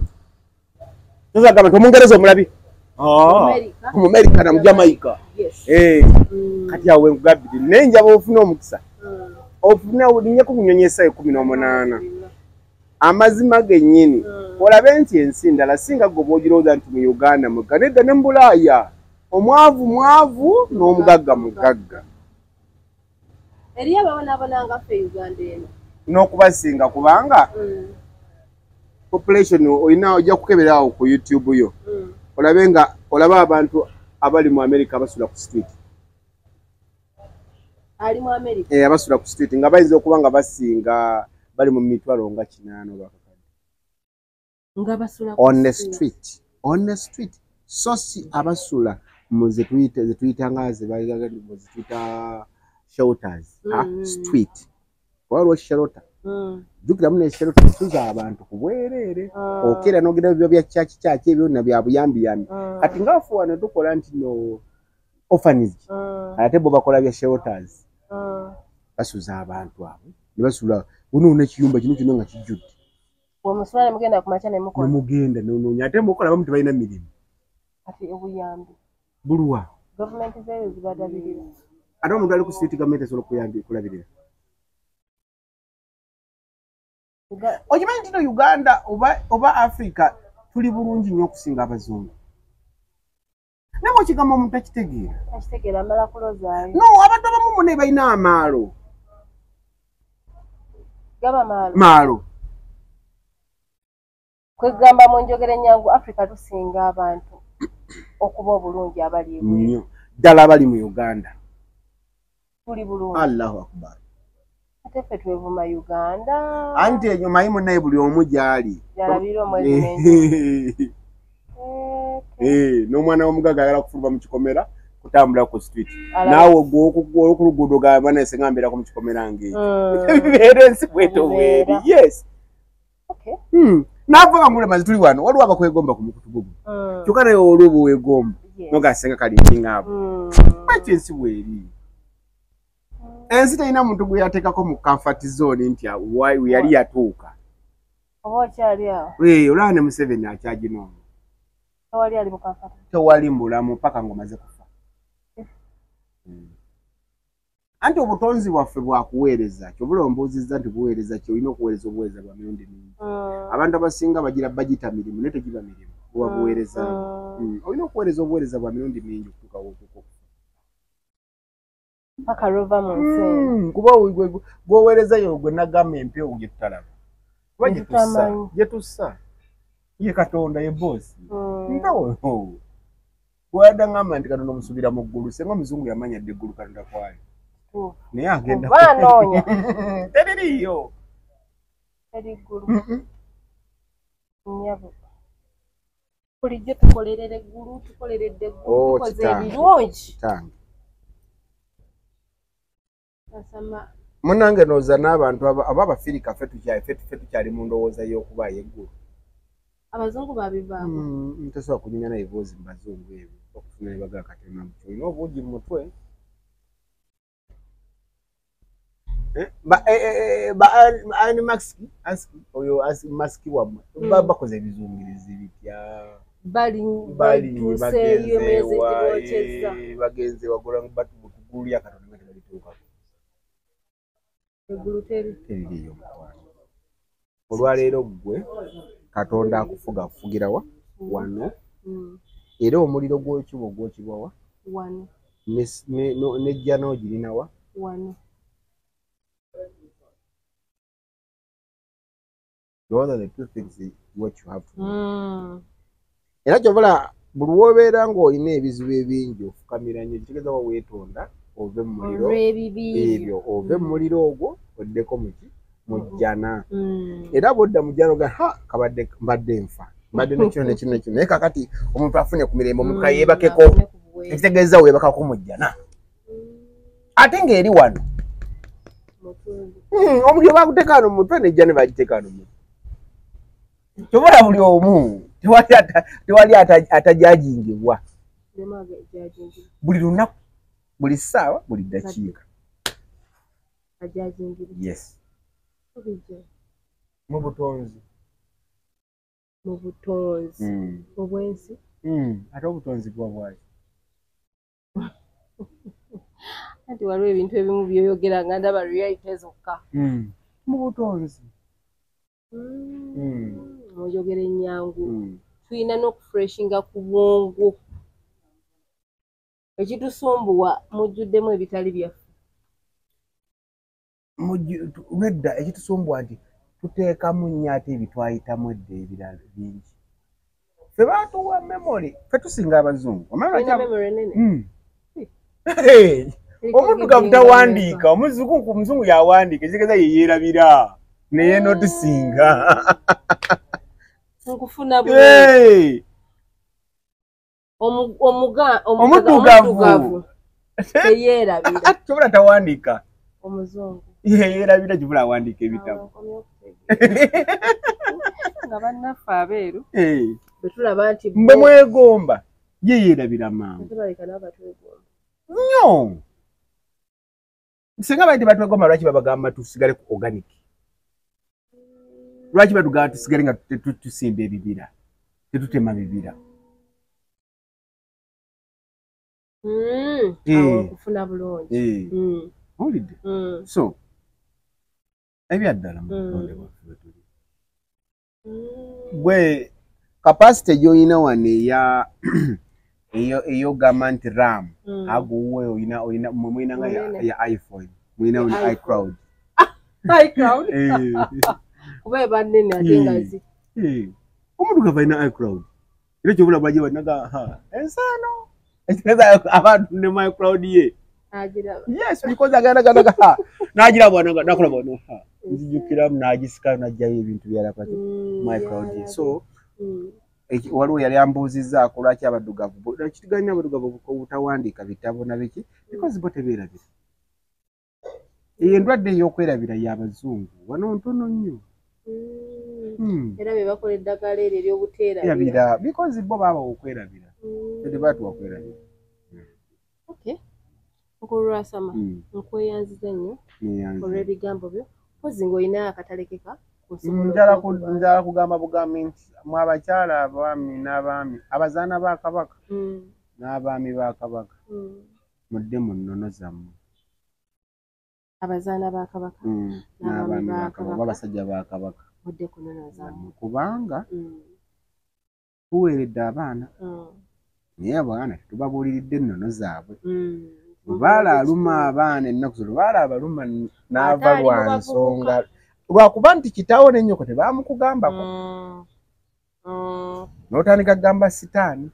tozagamba nti omungereza omulabye mu America na mu Jamaica kati awo wenkugambire naye njaba ofuna omukisa ofuna olinyeko kunyonyi essaawa 18 amazima gennyini olabe nti ensi ndala singa gwe bw'ogirowooza nti mu Uganda mugga nedda ne mu Bulaaya omwavu mwavu n'omugagga mugagga eri ababonaabona nga ffe Uganda eno n'okubasinga kubanga population olina ojja kukeberaawo ku YouTube yo olabe nga olaba abantu abali mu America basula ku street ali mu America abasula ku street nga bayinza okuba nga basinga bali mu mitwalo nga 8 oba nga basula on the street so si abasula mu zetuyita nga zetuyita shelters street waliwo shelter jukiramu ne shelter suza abantu ku bwereere okera n'ogenda bibyo bya kyaki ebyo na bya buyambi kati ngaafuwa ne tukola nti no orphanage ate bo bakola bya shelters basuza abantu abo ne basula uno n'ekiyumba kino kino nga kijjudde omuswala mugenda ku macha ne mukola mugenda n'onoonya ate mukola bamu tebalina mirimu ati obuyambi buluwa gavumenti zeeyo zibadabirira ate omuntu ali ku street gavumenti esobola okuyambi kulabirira okimanyi nti no Uganda oba Africa tuli bulungi nnyo okusinga abazungu naye bw'okigamba omuntu akitegeera amala kulozaayo no abantu abamu mune balina amaalo gaba maalo kwegamba mu njogera ennyangu Africa tusinga abantu okuba obulungi abali nnyo ddala abali mu Uganda tuli bulungi. Allahu akbar. Ate ffe twevuma Uganda. Anti enyo mayimu naye buli omu gyali. Yalabirwa omwezi n'enjala. N'omwana w'omugaga ayagala kufuluma mu kikomera kutambula ku street. Naawe ku luguudo gamba naye singa mbeerako mu kikomera ng'ekyo. Ebibeera ensi bweto bweri. Yes. Okay. N'ava nga mulemazi tuli wano waliwo abakwegomba ku mukutu gugu. Kyokka naye olwo bwegomba. Nogasenga kalinga abo. Lwaki ensi bweri? Ensi terina muntu gwe yateekako mu comfort zone nti yali yatuuka. Oba okyali awo? Olaba ne Museveni akyaginoona. Tewali ali mu comfort? Tewali mulamu paka ng'omaze kufa. Anti obutonzi bwaffe bwakuweereza kyobula ombuuzizza nti buweereza ki olina okuweereza obuweereza bwa mirundi mingi. Abantu abasinga bagira bagita mirimu naye tegiba mirimu bwe babuweereza. Olina okuweereza obuweereza bwa mirundi mingi okutuuka w'otuuka. Paka lova mu nsi. Kuba bw'oweerezayo gwe nagamba empewo gye tutalaba. Kuba gye tussa. Ye Katonda ye boosi. Ndawo. Bw'adda ngamba nti Katonda omusuubira mu ggulu senga omuzungu yamanya dde eggulu Katonda kwali. Naye agenda banoonya. Teririiyo. Teri ggulu. Nnyabo. Bulijjo tukolerera eggulu, tukoleredde eggulu, tukoze ebirungi. Munange nooza n'abantu ab'Abafirika ffe tukyali mu ndowooza y'okubaayo eggulu. Abazungu babivaamu. Ntasobola kunyumya naye eboozi mu bazungu ebyo okufuna ne bagala Katonda mu olina obuugi mu mutwe. Ani oyo masiki wammwe bakoze ebizungirizi bitya. Batuuseeyo emyezi egirookyezza. Bagenze wagula eggulu lya Katonda nga tebalituukako. Eggulu teririiyo mukwano. Olwaleero ggwe Katonda akufugira wa? Wano. Era omuliro gw'ekibo ogwokibwa wa? Wano. Nejja n'ogirina wa? Wano. Those are the two things what you have to do. Era kyobula buli w'obeera ng'olina ebizibu ebingi ofukamira nnyo kitegeeza wa weetonda ove mu muliro ebyo ove mu muliro ogwo oddeko mujjana. Era bw'odda mujjana oga kabadde mbadde nfa mbadde nekino naye kakati omuntu afunye ku mirembe omuntu kayeebakeko ekitegeeza weebakako mujjana. Ate ng'eri wano omuliro baguteeka wano mu mutwe nejja ne bagiteeka wano mu mutwe. Kyobula buli omu tewali atajajingibwa. Buli lunaku, buli ssaawa, buli ddakiika. Yes. Mu butonzi. Mu butonzi. Obwensi. Ate obutonzi bwa bwaki? Anti waliwo ebintu ebimu byoyogera nga ndaba reality zokka. Mu butonzi. Oyogera ennyangu. Tulina n'okufreshinga ku bwongo. Ekitusumbuwa mujjuddemu ebitali byaffe. Nedda ekitusumbuwa nti tuteekamu nnyo ate ebitwayitamu edda ebirala bingi. Ffe baatuwa memory. Ffe tusinga abazungu. Omuntu gavutawandiika omuzungu yawandiika ekitegeeza ye yeerabira naye notusinga. Nkufuna bulungi. Omuddugavu teyeerabira. Kyobula tawandiika. Omuzungu yeerabira kibula awandiika ebitabo. Nga bannaffe abeeru bwe tulaba nti mbe mwegomba ye yeerabira mangu nnyo. Singa baite batwegomba lwaki babagamba tusigale ku organic? Lwaki batugamba tusigale nga tusimba ebibira tetutema bibira? Okufuna bulungi. Owulidde? So ebyaddala mu butonde bwaffe bwe tuli. Gwe capacity gy'olina wano eyo gamba nti RAM aguwe olina mwina nga ya iPhone mwina wano iCloud. iCloud? Kuba eba nnene ate ngazi. Omuntu gava alina iCloud. Era kyobula bwajja banaga ensaano. Ekitegeeza abantu ne iCloud ye Yes, because agana nagira bwana nakola bwana nzijukira nagisika najjayo ebintu byala pati my proud so waliwo yali ambuuzizza ko lwaki abaddugavu kitiganya abaddugavu obutawandika bitabo na biki because bo tebeerabira endwadde ey'okwerabira y'abazungu wano ntono nnyo era be bakola eddagala eryo ery'obuteerabira because bo baaba okwerabira tebaatuwa kwerabira. Okulwasama nkweyanziza nnyo olw'ebigambo byo mpozi ng'olina akatalekeka njala kugamba bugambi nti mwe abakyala abaami n'abaami abazaana ba kabaka n'abaami ba kabaka mudde mu nnono zammwe abazaana ba kabaka n'abaami ba kabaka abasajja ba kabaka mudde ku nnono zammwe kubanga tuweeredde abaana naye abaana tetubabuuliridde ennono zaabwe lubaala aluma abaana ennaku zo lubaala abaluma n'ava lwa nsonga lwakuba nti kitaawo n'ennyoko tebaamukugambako n'otandika kugamba sitaani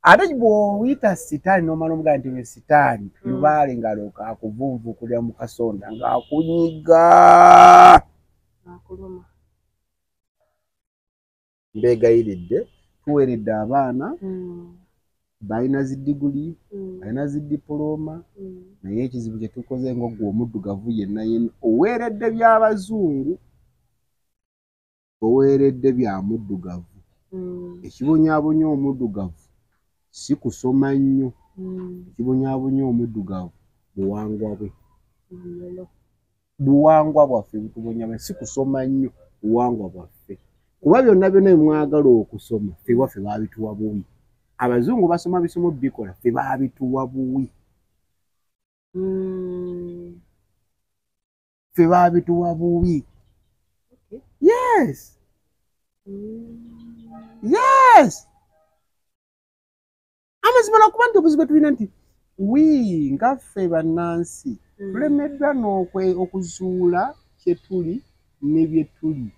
ate bw'oyita sitaani n'omala omugamba nti we sitaani lubaale ng'alooka akuvunvuukulira mu kasonda ng'akunyiga mbeegayiridde tuweeredde abaana balina ziddiguli balina zidipulooma naye ekizibu kye tukoze ng'ogwo omuddugavu yenna oweeredde by'abazungu oweeredde bya muddugavu ekibonyaabonya omuddugavu si kusoma nnyo ekibonyaabonya omuddugavu buwangwa bwaffe butubonya si kusoma nnyo buwangwa bwaffe kuba byonna byonna bimwagala okusoma ffe waffe baabituwa buwi abazungu basoma bisomo bikola ffe baabituwa buwi ffe baabituwa buwi yes amazima nakuba nti obuzibu tulina nti nga ffe bannansi tulemeddwa okuzuula kyetuli nebyetuliba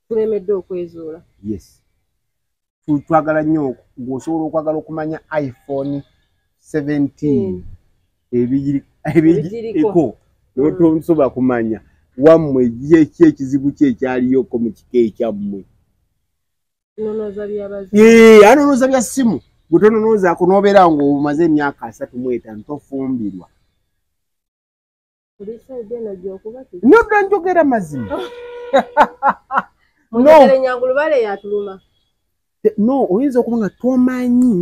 tulemeddwa okwezuula yes twagala nnyo ng'osobola okwagala okumanya iPhone 17 ebigiriko notonsobola kumanya wammwe ki ekizibu ki ekyaliyoko mu kika ekyammwe anonooza bya ssimu gwe tononoozaako n'obeera ng'omaze emyaka 35 tofumbirwa nodda njogera mazima no oyinza okuba nga tomanyi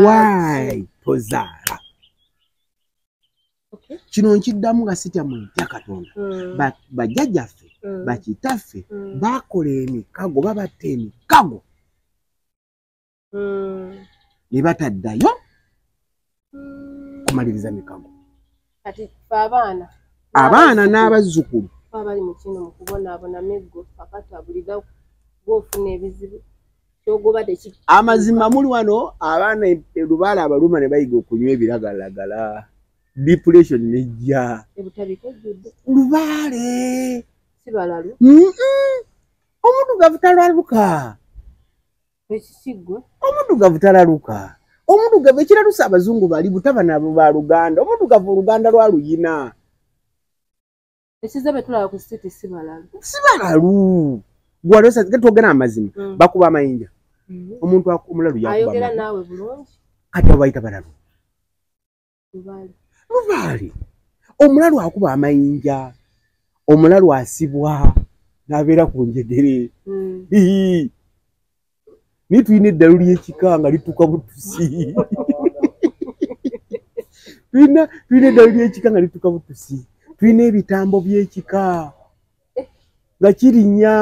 why tozaala kino nkiddamu nga sitya mu ntya Katonda bajjajjaffe bakitaffe bakola emikago babatta emikago ne bataddayo kumaliriza mikago abaana n'abazzukulu abali mu kino mu kubonaabona meggo akatabulira gw'ofuna ebizibu amazima muli wano abaana lubaala abaluma ne bayiga okunywa ebiragalagala depression nejja lubaale omuddugavu talaluka omuddugavu talaluka omuddugavu ekiralusa abazungu bali butaba nabo ba Luganda omuddugavu oluganda lwaluyina ekizabe tulaba ku siti sibalalu gwalosa getogena amazima bakuba amayinja omuntu omulalu ayogera naawe bulungi kati abayita balalu lubaali omulalu akuba amayinja omulalu asibwa n'abeera ku njegere ni tuyina eddalu ly'ekika nga lituuka butusi tuyina eddalu ly'ekika nga lituuka butusi tuyina ebitambo by'ekika nga kirinnya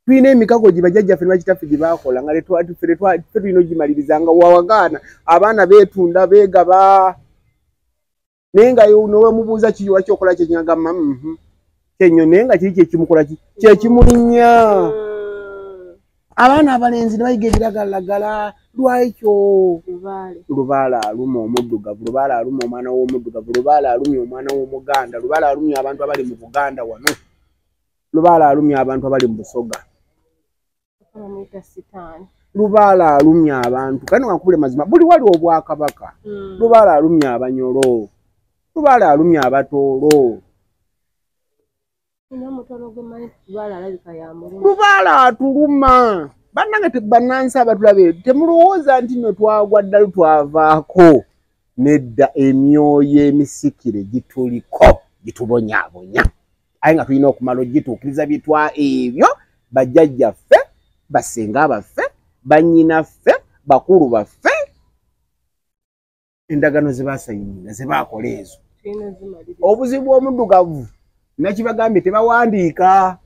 tuyina emikago gye bajjajjaffe ne bakitaffe gye baakola nga tulina ogimaliriza nga wawagaana abaana beetunda beegaba naye nga nowe mubuuza kiyiwa kyokola kyekinyagamba kyenyo naye nga kiri kyekimukola kyekimulinnya abaana abalenzi ne bayiga ebiragalagala lwekyo lubaala aluma omuddugavu lubaala aluma omwana w'omuddugavu lubaala alumya omwana w'omuganda lubaala alumya abantu abali mu Buganda wano lubaala alumya abantu abali mu Busoga Lubaala alumya abantu kani wakubule mazima buli wali obwakabaka Lubaala alumya abanyolo Lubaala alumya abatoolo Lubaala atuluma bannange tebannansi abatulabe temulowooza nti nno twagwa ddalu twavaako nedda emyoyo emisikire gituliko gitubonyaabonya aye nga tulina okumala ogituukiriza bitwa ebyo bajjajjaffe basenga baffe bannyinaffe bakulu baffe endagano ze baasayinira ze baakola ezo obuzibu omuddugavu nakibagambye tebawandiika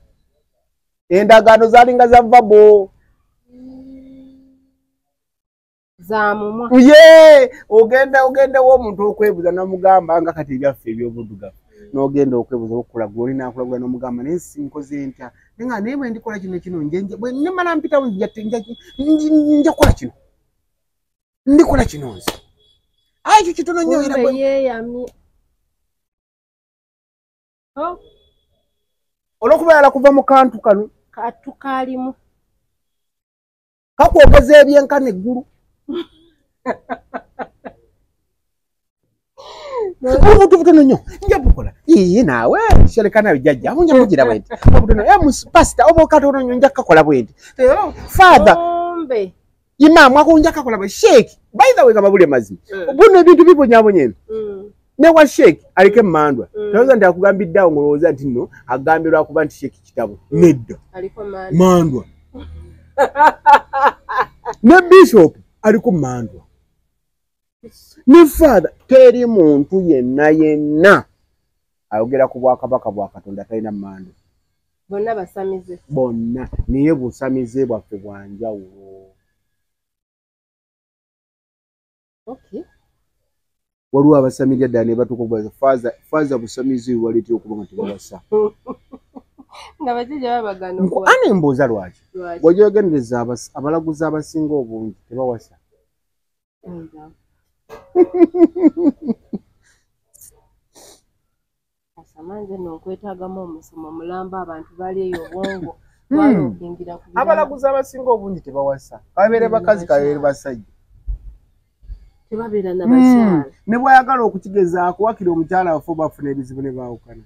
endagano zaalinga za vabo ye ogenda w'omuntu okwebuza n'omugamba nga kati ebyaffe eby'obuddugavu n'ogenda okwebuza okulagula olina akulagula n'omugamba naye sinkoze ntya nga naye bwe ndikola kino bwe nimala mpitawo nja kukola kino ndikola kino nze ayi ekyo kitono nnyo era olw'okuba yala kuva mu kantu kano katu kaalimu kakwogeza ebyenkana eggulu obutu butono nnyo nja bukola iye naawe sherekana bijjajja amu nja kugira bwenti obutono pasita oba okatono nnyo nja kukakola bwenti father imaamu ako nja kukakola bwenti sheeki by the way nga babule mazima buno ebintu bibonyaabonya eno ne wa sheeki aliko emmandwa tolowooza nti akugambiddeawo ng'olowooza nti nno agambirwa kuba nti sheeki kitabo nedda mandwa ne bishop aliko mandwa ne father teri muntu yenna ayogera ku bwakabaka bwa Katonda talina mandwa bonna basamize bonna niye busamize bwaffe bwanjawulo waliwo abasamirya ddala ne batuuka okubaza faza busamize waleetera okuba nga tebawasa nga bajjajja babagana ana embooza lwaki bw'ogyogendereza abalaguzi abasinga obungi tebawasa asamanje n'okwetaagamu omusomo mulamba abantu bali eyo obwongo abalaguzi abasinga obungi tebawasa kabeere bakazi kabeere basajja tebabeera n'abakyala ne bw'ayagala okukigezaako wakiri omukyala waffe bafuna ebizibu ne baawukana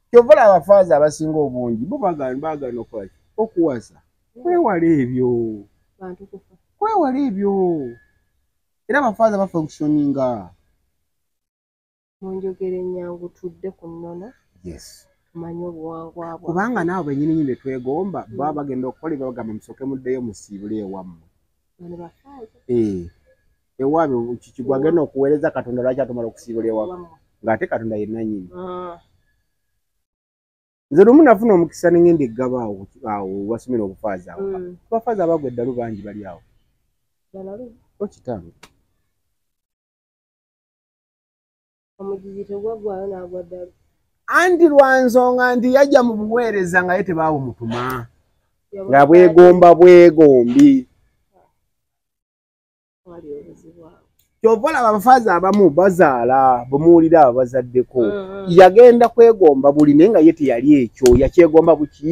kyova abafaazi abasinga obungi bo baagana okolaki okuwasa kwewala ebyo era abafaazi abafunctioninga munjogera ennyangu tudde ku nnona tumanyi obuwangwa bwo kubanga naawe bennyini nyini betwegomba baba bagenda okukola ebabagamba musooke muddeyo musiibule ewammwe ewaabe kikigwa agenda okuweereza Katonda lwaki atumala okusiibula ewammwe ng'ate Katonda yenna nyini nze lumu nafuna omukisa n'engenda eggaba awo wasomera obufaazi awo abafaazi abagwa eddalu bangi bali awo okitange omugigi tegwaggwayo n'agwa ddalu anti lwa nsonga nti yajja mu buweereza nga ye tebaabumutuma nga bwegombi kyova olaba abafaazi abamu bazaala bwemuwulira abo bazaddeko yagenda kwegomba buli naye nga ye teyali ekyo yakyegomba buki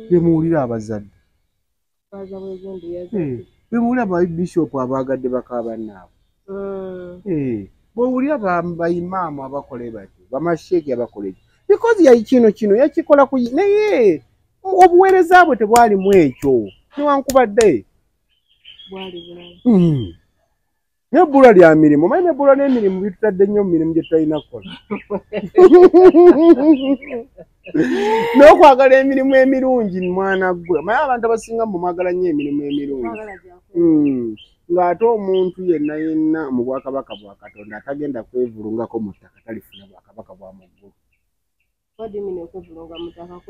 bemuwulira abazadde bemuwulira babishopu abagadde baka bannaabwe bwowulira bayimaamu abakole batyo bamasheeki abakole ekyo because kino yakikola naye obuweereza bwe tebwalimu ekyo newankubadde nebbula lya mirimu manyi nebbula n'emirimu bitutadde nnyo mu mirimu gye tutalina kukola n'okwagala emirimu emirungi mwana gwe manyi abantu abasinga mumwagala nnyo emirimu emirungi ng'ate omuntu yenna mu bwakabaka bwa Katonda atagenda kwevulungako mu ttaka talifuna bwakabaka bwa mu ggulu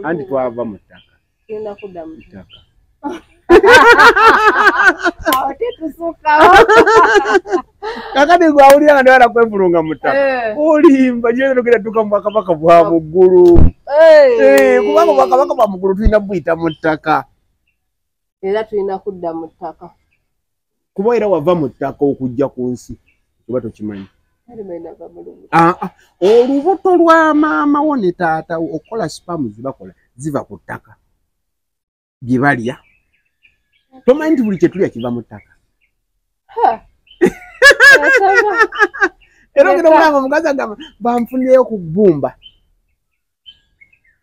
anti twava mu ttaka ttaka kakati gwawulira nga ndewala kwevulunga mu ttaka olimba gyera tugenda tuka mu bwakabaka bwa mu ggulu kubanga bwakabaka bwa mu ggulu tulina buyita mu ttaka era tulina kudda mu ttaka kuba era wava mu ttaka okujja ku nsi kuba tokimanyi olubuto lwa maama wo ne taata okola spamu zibakola ziva ku ttaka bye balya. Tomanyi nti buli kye tulya kiva mu ttaka. Era ogenda okulaba omukazi agamba banfunyeyo ku bbumba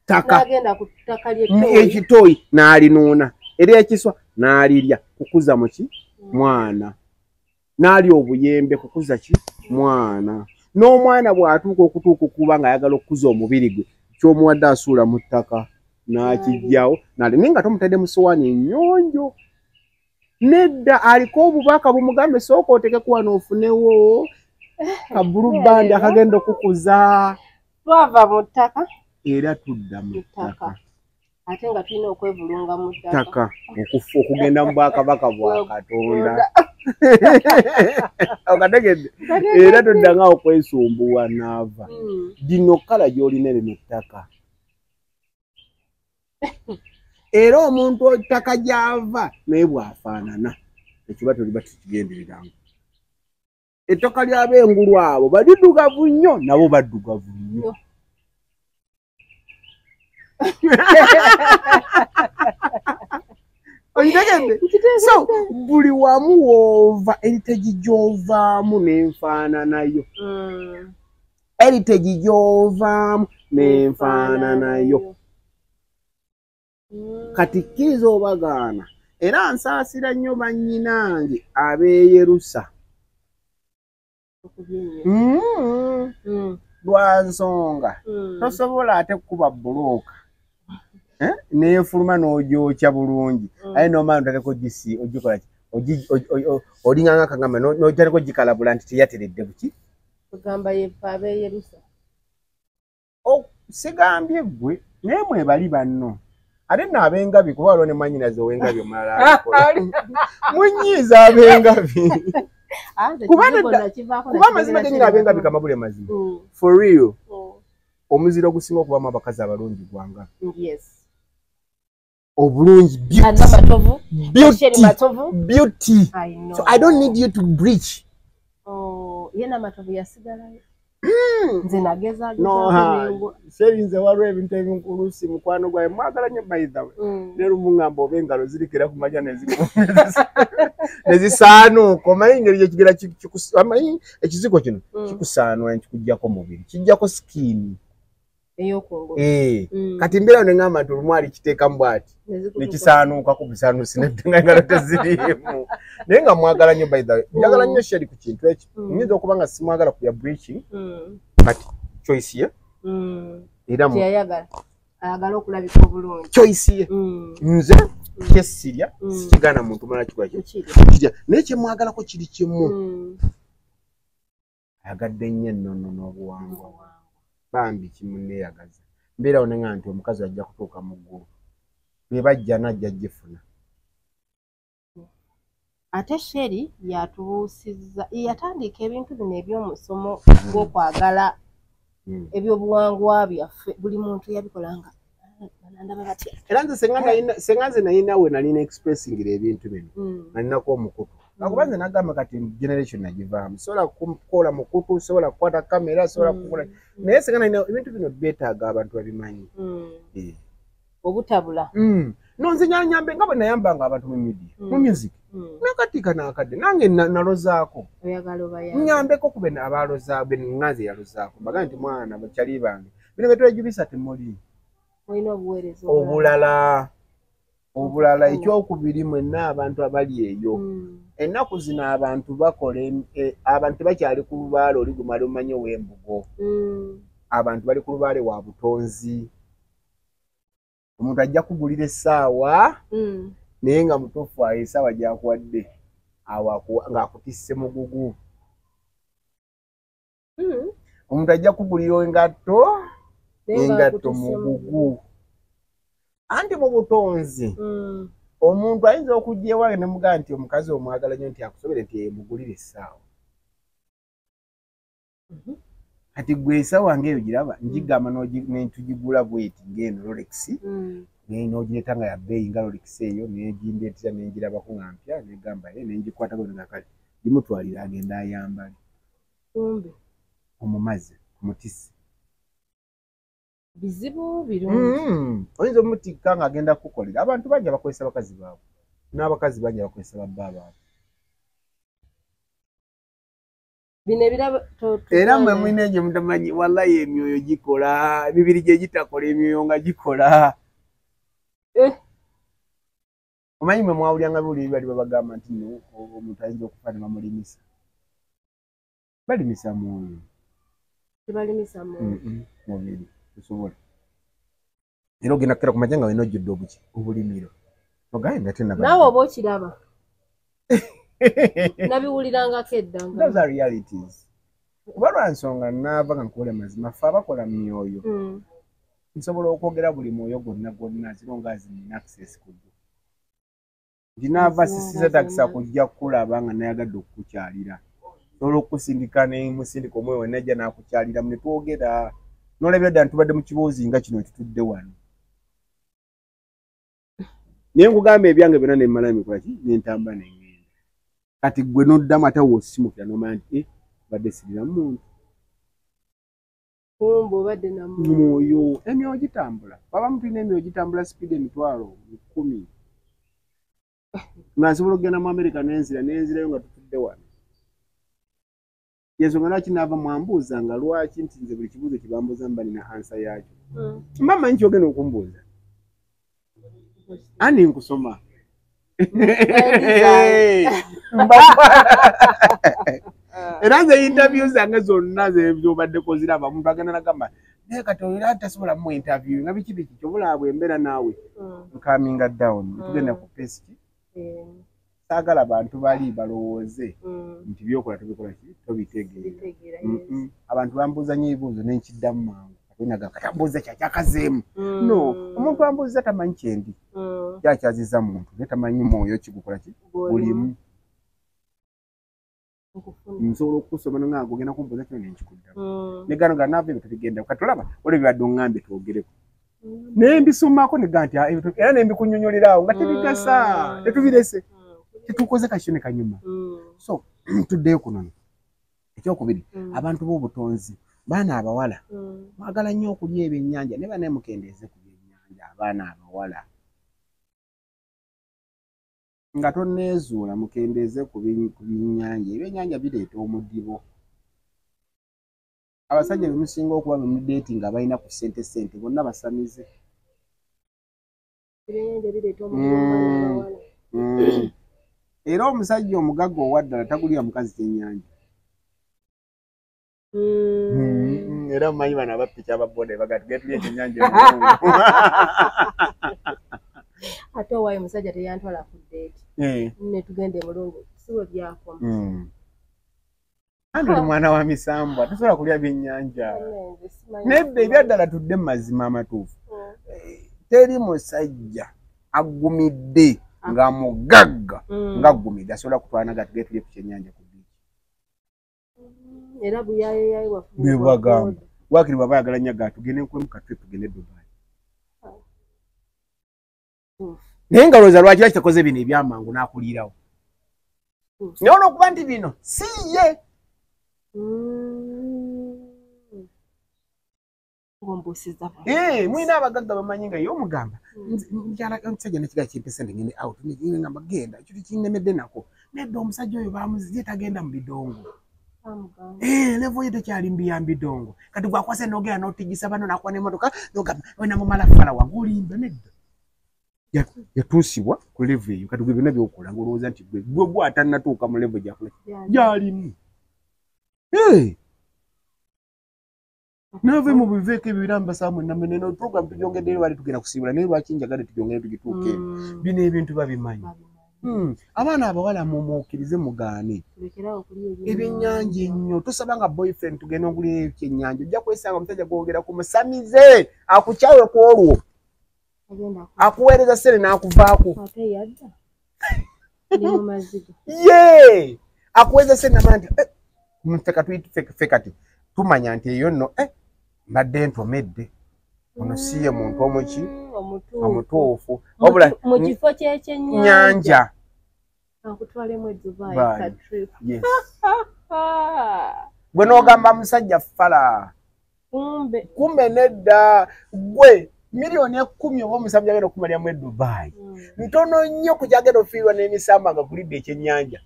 ttaka ekitooyi n'alinuuna era ekiswa n'alirya kukuza muki mwana n'alya obuyembe kukuza ki mwana. N'omwana bw'atuuka okuba ng'ayagala okukuza omubiri gwe ky'omuwadde asuula mu ttaka n'akijjawo naye nga tomutadde mu sowaani ennyonjo. Nedda aliko obubaka bumugambe sooka otekeku wano ofunewo kabulubandi akagenda okukuza. Twava mu ttaka era tudda mu ttaka ate nga tulina okwevulunga mu ttaka okugenda mu bwakabaka bwa Katonda. Okategedde era tudda nga okwesumbuwa naava dino kala gy'olina lino ttaka. Era omuntu ettaka gy'ava naye bw'afaanana ekiba toliba tukigendereranga. Ettaka ly'ab'engulu abo baduddugavu nnyo nabo baddugavu nnyo. Okitegedde? So buli wamu w'ova eritegi gy'ovaamu n'enfaananayo. Eritegi gy'ovaamu n'enfaananayo. Kati kkiriza obagaana era nsaasira nnyo bannyinange ab'eyerusa lwa nsonga tosobola ate kuba bulooka neefuluma n'ogyokya bulungi aye n'omala notaleko ogikola ki olinganga akagamba notaleko gikalabula nti teyateredde buki kugamba yefa ab'eyerusa sigambye ggwe naye mwebali banno ate nno ab'engabi kuba waliwo ne mwannyinaze ow'engabi omulala munyiiza ab'engabi kuba amazima genyina ab'engabi kamabule mazima for real omuziro ogusinga okubamu abakazi abalungi gwangabi obulungi beauty. So I don't need you to breach. Yena matovu yasigalayo. Nze nageza serinze waliwo ebintu ebinkulusi mukwano gwaye mwagala nnyo by the way ne lumungamba oba engalo zirikira ku majja nezisaanuuka omanyi engeri gyekigera amanyi ekizigo kino kikusaanula nekikuggyako mubiri kijjako sikiini kati mbeera ne ngamba nti olumu alikiteekamu bw'ati nekisaanuuka ku busaanuusi nedde nga engalo teziriimu naye nga mwagala nnyo by the way njagala nnyo sheri ku kintu ekyo nyinza okuba nga simwagala kuya breaching kati choice ye era ayagala okulabika obulungi choice ye nze kyesirya sikigaana muntu mulala kirya naye kyemwagalako kiri kimu ayagadde nnyo ennono n'obuwangwa bambi kimunneeyagaza mbeerawo ne nga nti omukazi ajja kutuuka mu ggulu bwe bajja najja gifuna. Ate Sheri yatubuusizza yatandika ebintu bino eby'omusomo gw'okwagala ebyobuwangwa byaffe buli muntu yabikolanga ndaba batya era nze senga nze nalina we nalina expressingira ebintu bino nalinako omukutu akuba nze nagamba kati generation nagivaamu sobola kukola mukutu sobola kukwata kamera sobola kukola naye senga nalina ebintu bino beetaaga abantu babimanyi obutabula nonze nyambe nga bwe nayambanga abantu mu media mu music nakatika nakadde nange nalozaako nyambeko kube abaloza bengazi yalozaako mbaga nti mwana bakyali bange bino betwejubisa temuli obulala ekyokubiri mwenna abantu abali eyo ennaku zino abantu bakola abantu tebakyali ku lubaale oli gumala omanyi ow'embugo abantu bali ku lubaale wa butonzi omuntu ajja kugulira essaawa naye nga mutuufu ayo essaawa gyakuwadde ng'akutisse mugugu omuntu ajja kugulira engatto mugugu anti mu butonzi omuntu ayinza okujja ewange ne mugamba nti omukazi omwagala nnyo nti akusobere nti emugulira essaawa kati gwe essaawa ng'eyo giraba njigamba netugigula bweti ng'eno Rolex n'ogireta nga yabbeeyi nga Rolex eyo negindeetera nengirabako nga mpya negamba nengikwatako nga kale gimutwalira agenda ayambale omumaze mutisi bizibu birungi oyinza omutikka ng'agenda kukolera abantu bangi abakozesa bakazi baabwe n'abakazi bangi abakozesa babba baabwe bino ebiraba era mwe mwine gye mutamanyi wallahi emyoyo gikola emibiri gye gitakola emyoyo nga gikola omanyi mwe mwawulyanga biwulire bali babagamba nti no omuntu ayinza okufa ne bamulimisa balimisa mwoyo tebalimisa mwoyo mubiri tusobola era ogenda kukera ku majja nga wena ojjudde obuki obulimiro ogaye nga tena naawe oba okiraba nabiwulirangako eddanga those are realities kuba lwa nsonga naava nga nkuwola mazima ffe abakola mu myoyo nsobola okwogera buli mwoyo gwonna gwonna zino nga zinina access ku gwo nti naava sisiza takisa kujja kukulaba nga nayagadde okukukyalira sobola okukusindika nemusindika omwoyo wena ajja n'akukyalira mu ne twogera n'olabira ddala tubadde mu kibuuzi nga kino tutudde wano naye nkugamba ebyange byonna ne mmala mikola ki nentamba nengenda kati gwe n'oddamu ate woosimukira n'omanya nti badde sirira muntu kumbe obadde namwoyo emyoyo gitambula babamu tulina emyoyo gitambula sipiidi 10,000 nga nsobola okugenda mu America nenzirayo nga tutudde wano yensonga lwaki naava mwambuuza nga lwaki nti nze buli kibuuzo kibambuuza mba nina ansa yakyo mba mmanyi kyogenda okumbuuza ani nkusoma era nze interview zange zonna zobadde koziraba omuntu agenda nagamba naye kati era tasobola mu interview nga biki biki kyobulaabwe embeera naawe nkaminga down tugenda ku pesi saagala abantu bali balowooze nti byokola tobikola ki tobitegeera abantu bambuuza nnyo ebibuuzo nenkiddamu mangu katambuuza kyakyakazeemu no omuntu ambuuza tamanyi kyendi kyakyaziza muntu naye tamanyi mwoyo kigukola ki gulimu nsobola okusoma nga ogenda kumbuuza kino nenkikuddamu negano nga naava ebyo tebigenda kati olaba olwo bibadde oŋŋambe twogereko naye mbisomako nega nti era nembikunyonyolerawo nga tebigasa tetubirese tetukoze kakyo kanyuma so tuddeyo kunono ekyokubiri abantu b'obutonzi baana abawala mwagala nnyo okulya ebyennyanja ne banaye mukendeeze ku byennyanja abaana abawala nga tonneezuula mukendeeze ku byennyanja ebyennyanja bireeta omudibo abasajja bemusinga okuba bemudeeti nga balina ku sente bonna basamize era omusajja omugagga owaddala tagulira mukazi kyennyanja era mumanyi bano abapiki ababoda baga tugetulya ekyennyanja ate owaayo omusajja teyantwala ku deeti ne tugende mulungu siwe byakoma andi oli mwana wa misambwa tosobola kulya byennyanja nedda ebyaddala tudde mu mazima amatuufu teri musajja agumidde nga mugagga nga agumidde asobola kutwanaga tugetulye ku kyennyanja ku biiki era buyayeyayi bwebagamba wakiri bwaba ayagala nnyaga tugende nkwemu katwe tugende Dubai naye nga lowooza lwaki kitakoze bino ebyamangu n'akulirawo naye olwokuba nti bino si ye mwina abagagga bamanyi nga ye omugamba omusajja nekiga kimpesente ngende out ngamba genda ekyo tekinnemedde nako nedda omusajja oyo bamuziye tagenda mu bidongo levo ye tekyali mbiyambidongo kati gwakwase nogera notigisa bano nakuba nemotoka nogamba wena mumala fala wagulimba nedda yatuusibwa ku levo eyo kati gwe byonna byokola ngaolowooza nti gwe gwatanatuuka mu levo gyalimu nave mu biveeko ebyo biramba saamu nameneno program tugyongeddeyo bali tugenda kusiibula naye lwaki njagala tugyongere tugituuke bino ebintu babimanyi abaana abawala mumuukirize mugaane ebyennyanja ennyo tosaba nga boyfriend tugenda ogulira ekyennyanja ojja kwesanga omusajja gwogera ku musamize akukyawe ku olwo akuweereza ssere n'akuvaako ye akuweereza ssere namanya nti mufeka tuyite kati tumanya nti eyo nno mbadde ntomedde ono si ye muntu omuki omutuufu wabula mu kifo ky'ekyennyanja akutwalemu Dubai ka trip. Yes. gwe n'ogamba musajja fala kumbe nedda gwe milioni 10 oba omusajja agenda okumaliramu e Dubai ntono nnyo ku kyagenda ofiirwa n'emisamba nga kulidde ekyennyanja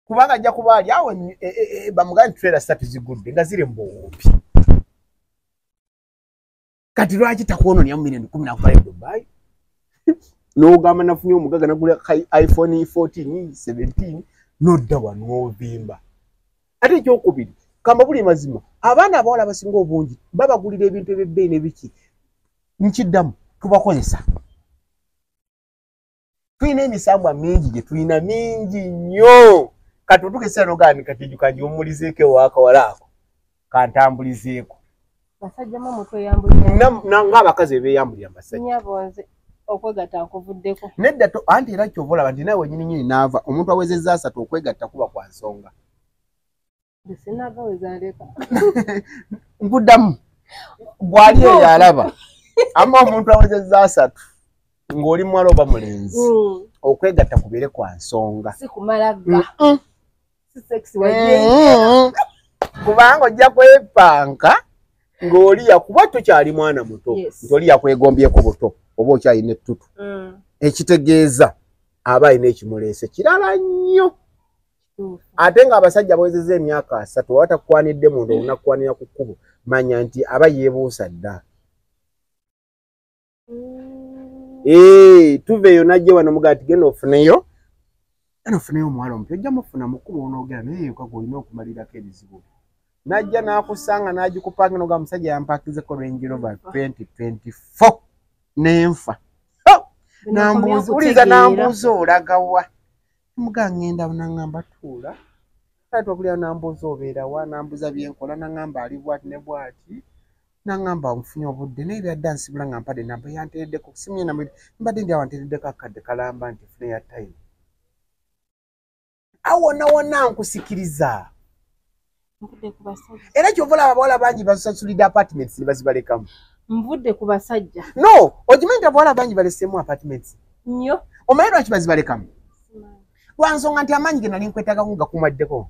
kubanga ajja kuba ali awo bamugani trailer 3 zigudde nga ziri mboopi kati lwaki takwononera mu milioni 10 nakutwala e Dubai n'ogamba nafunye omugaga nagula iPhone 14 17 nodda wano ovimba ate ekyokubiri kamba buli mazima abaana abawala abasinga obungi babagulira ebintu ebyebbeeyi nebiki nkiddamu tubakozesa tulina emisambwa mingi gye tulina mingi nnyo kati otukesera nogani kati ejukanji omulizeeko ewakawala ako kantambulizeeko basajja mu mutwe yambulira ng'abakazi beeyambulira basajja nyabonze okwegatta nkuvuddeko nedda anti era kyova olaba nti nawe nyini naava omuntu awezezza 3 okwegatta kuba kwa nsonga sinagawezaleka nkuddamu gwali eyo alaba ama omuntu awezezza 3 ng'oli muwala oba mulenzi okwegatta kubeere kwa nsonga si kumalaga si sexy kubanga ojja kwepanka ng'oli yakuba tokyali mwana muto nti oli yakwegombyeko buto oba okyalina ettutu ekitegeeza aba alina ekimuleese kirala nnyo ate ng'abasajja bawezezza emyaka 3 oba takukwanidde muntu olunakukwanira ku kkubo manya nti aba yeebuusa dda tuveeyo najje wano mugaa ti genda ofuneyo omuwala omupya ojja mufuna mu kkubo onoogera naye yoka gw'olina okumalirako ebizibu najja n'akusanga n'agikupaanga noga musajja yampakizeko Range Rover 2024 n'enfa uliza nambuuza olagawa mugaa ngenda naŋŋamba tuula kale twakulira nambuuza obeera wa nambuuza byenkola naŋŋamba ali bwati ne bwati naŋŋamba nfunye obudde naye byadda nsibula nga mpadde namba yanteereddeko simye mbadde ndi awanteereddeko akadde kalamba nti fune ya time awona wonna nkusikiriza era kyova olaba abawala bangi basasulidde apartments ne bazibalekamu nvudde ku basajja no okimanyi nti abawala bangi baleseemu apartments nnyo omanyi lwaki bazibalekamu lwansonga nti amaanyi ge nali nkwetagamu gakumaddeko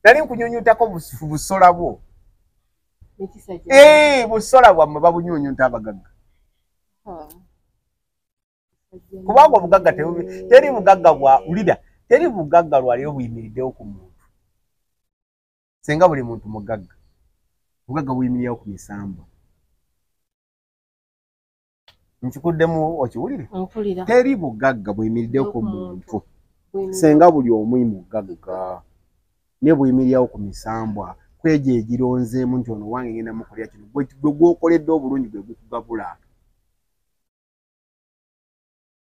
nali nkunyunyutako busola bwo busola bwammwe babunyunyuta abagagga kubanga obugagga teri bugagga bwa ulida teri bugagga lwaliyo buyimiriddewo ku muntu senga buli muntu mugagga bugagga buyimiriryewo ku misambwa nkikuddemu okiwulire teri bugagga buyimiriddewo ku muntu senga buli omu mugagga ne buyimiriryewo ku misambwa kwejo egironzeemu nti ono wange ngenda mukolera kino gwe gwokoledde obulungi gwe gukugabula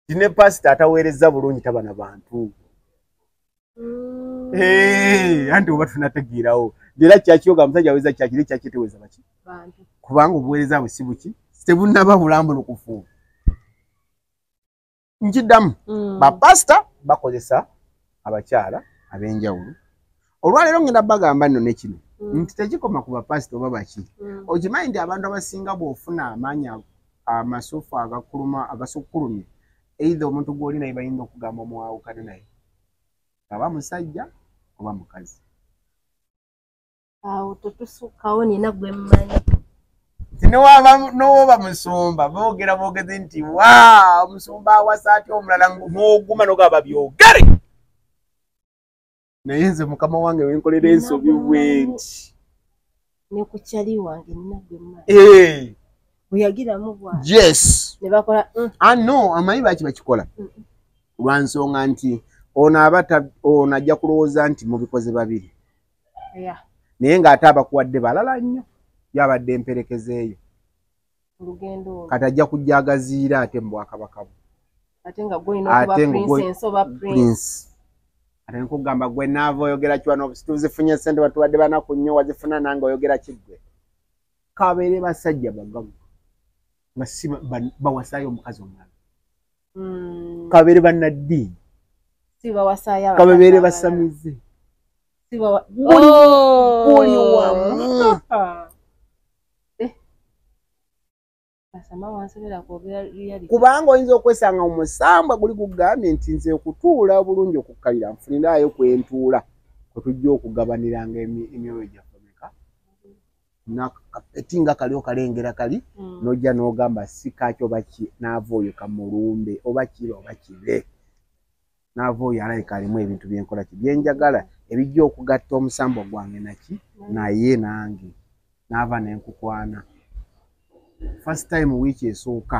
tine pasita ataweereza bulungi taba na bantu anti oba tunategeerawo era kyakiyoga musajja aweza kyakiri kyakiteweza baki kubanga obuweereza bwe si buki tebunnaba bulambunukufu nkiddamu bapasita bakozesa abakyala ab'enjawulo olwaleero ngenda bagamba nno nekino nti tekikoma ku bapasita oba baki okimanyi nti abantu abasinga bw'ofuna amaanyi amasufu agasukkulumye eitha omuntu gw'oli naye bayinza okugamba omuwaawukane naye aba musajja oba mukazi awo tetusukkawo nina gwe mmanyi tinowaba musumba boogezi nti wa omusumba awasa ati omulala n'oguma nogaba byogere naye nze mukama wange wenkolera ensobi bwenti ne ku kyali wange nina gwe mmanyi bweyagiramu bwange yes ne bakola no amanyi baki bakikola lwansonga nti ono ajja kulowooza nti mubikoze babiri naye ng'ate abakuwadde balala nnyo yabadde emperekezeeyo kati ajja kujjagaziira ate mu bwakabaka bwe ate nga gwolina okuba prince oba prince ate nkugamba gwe naava oyogera kiwano tuzifunye sente batuwadde banaku nnyo wazifuna nange oyogera kiggwe kabeere basajja bagagu nga si bawasaayo omukazi omulala kabeere bannaddiini kabeere basamize buli wamu kubanga oyinza okwesanga omusambwa guli kugambye nti nze okutuula bulungi okukkalira nfuniraayo kwentuula otujja okugabaniranga emyoyo gyaffe meka nakapeti nga kaliyo kalengera kali nojja n'ogamba si kaki oba ki naava oyo kamulumbe oba kire oba kire naava oyo alayika alimu ebintu byenkola ki byenjagala ebijja okugatta omusambo gwange naki naye nange naava nenkukwana first time wiiki esooka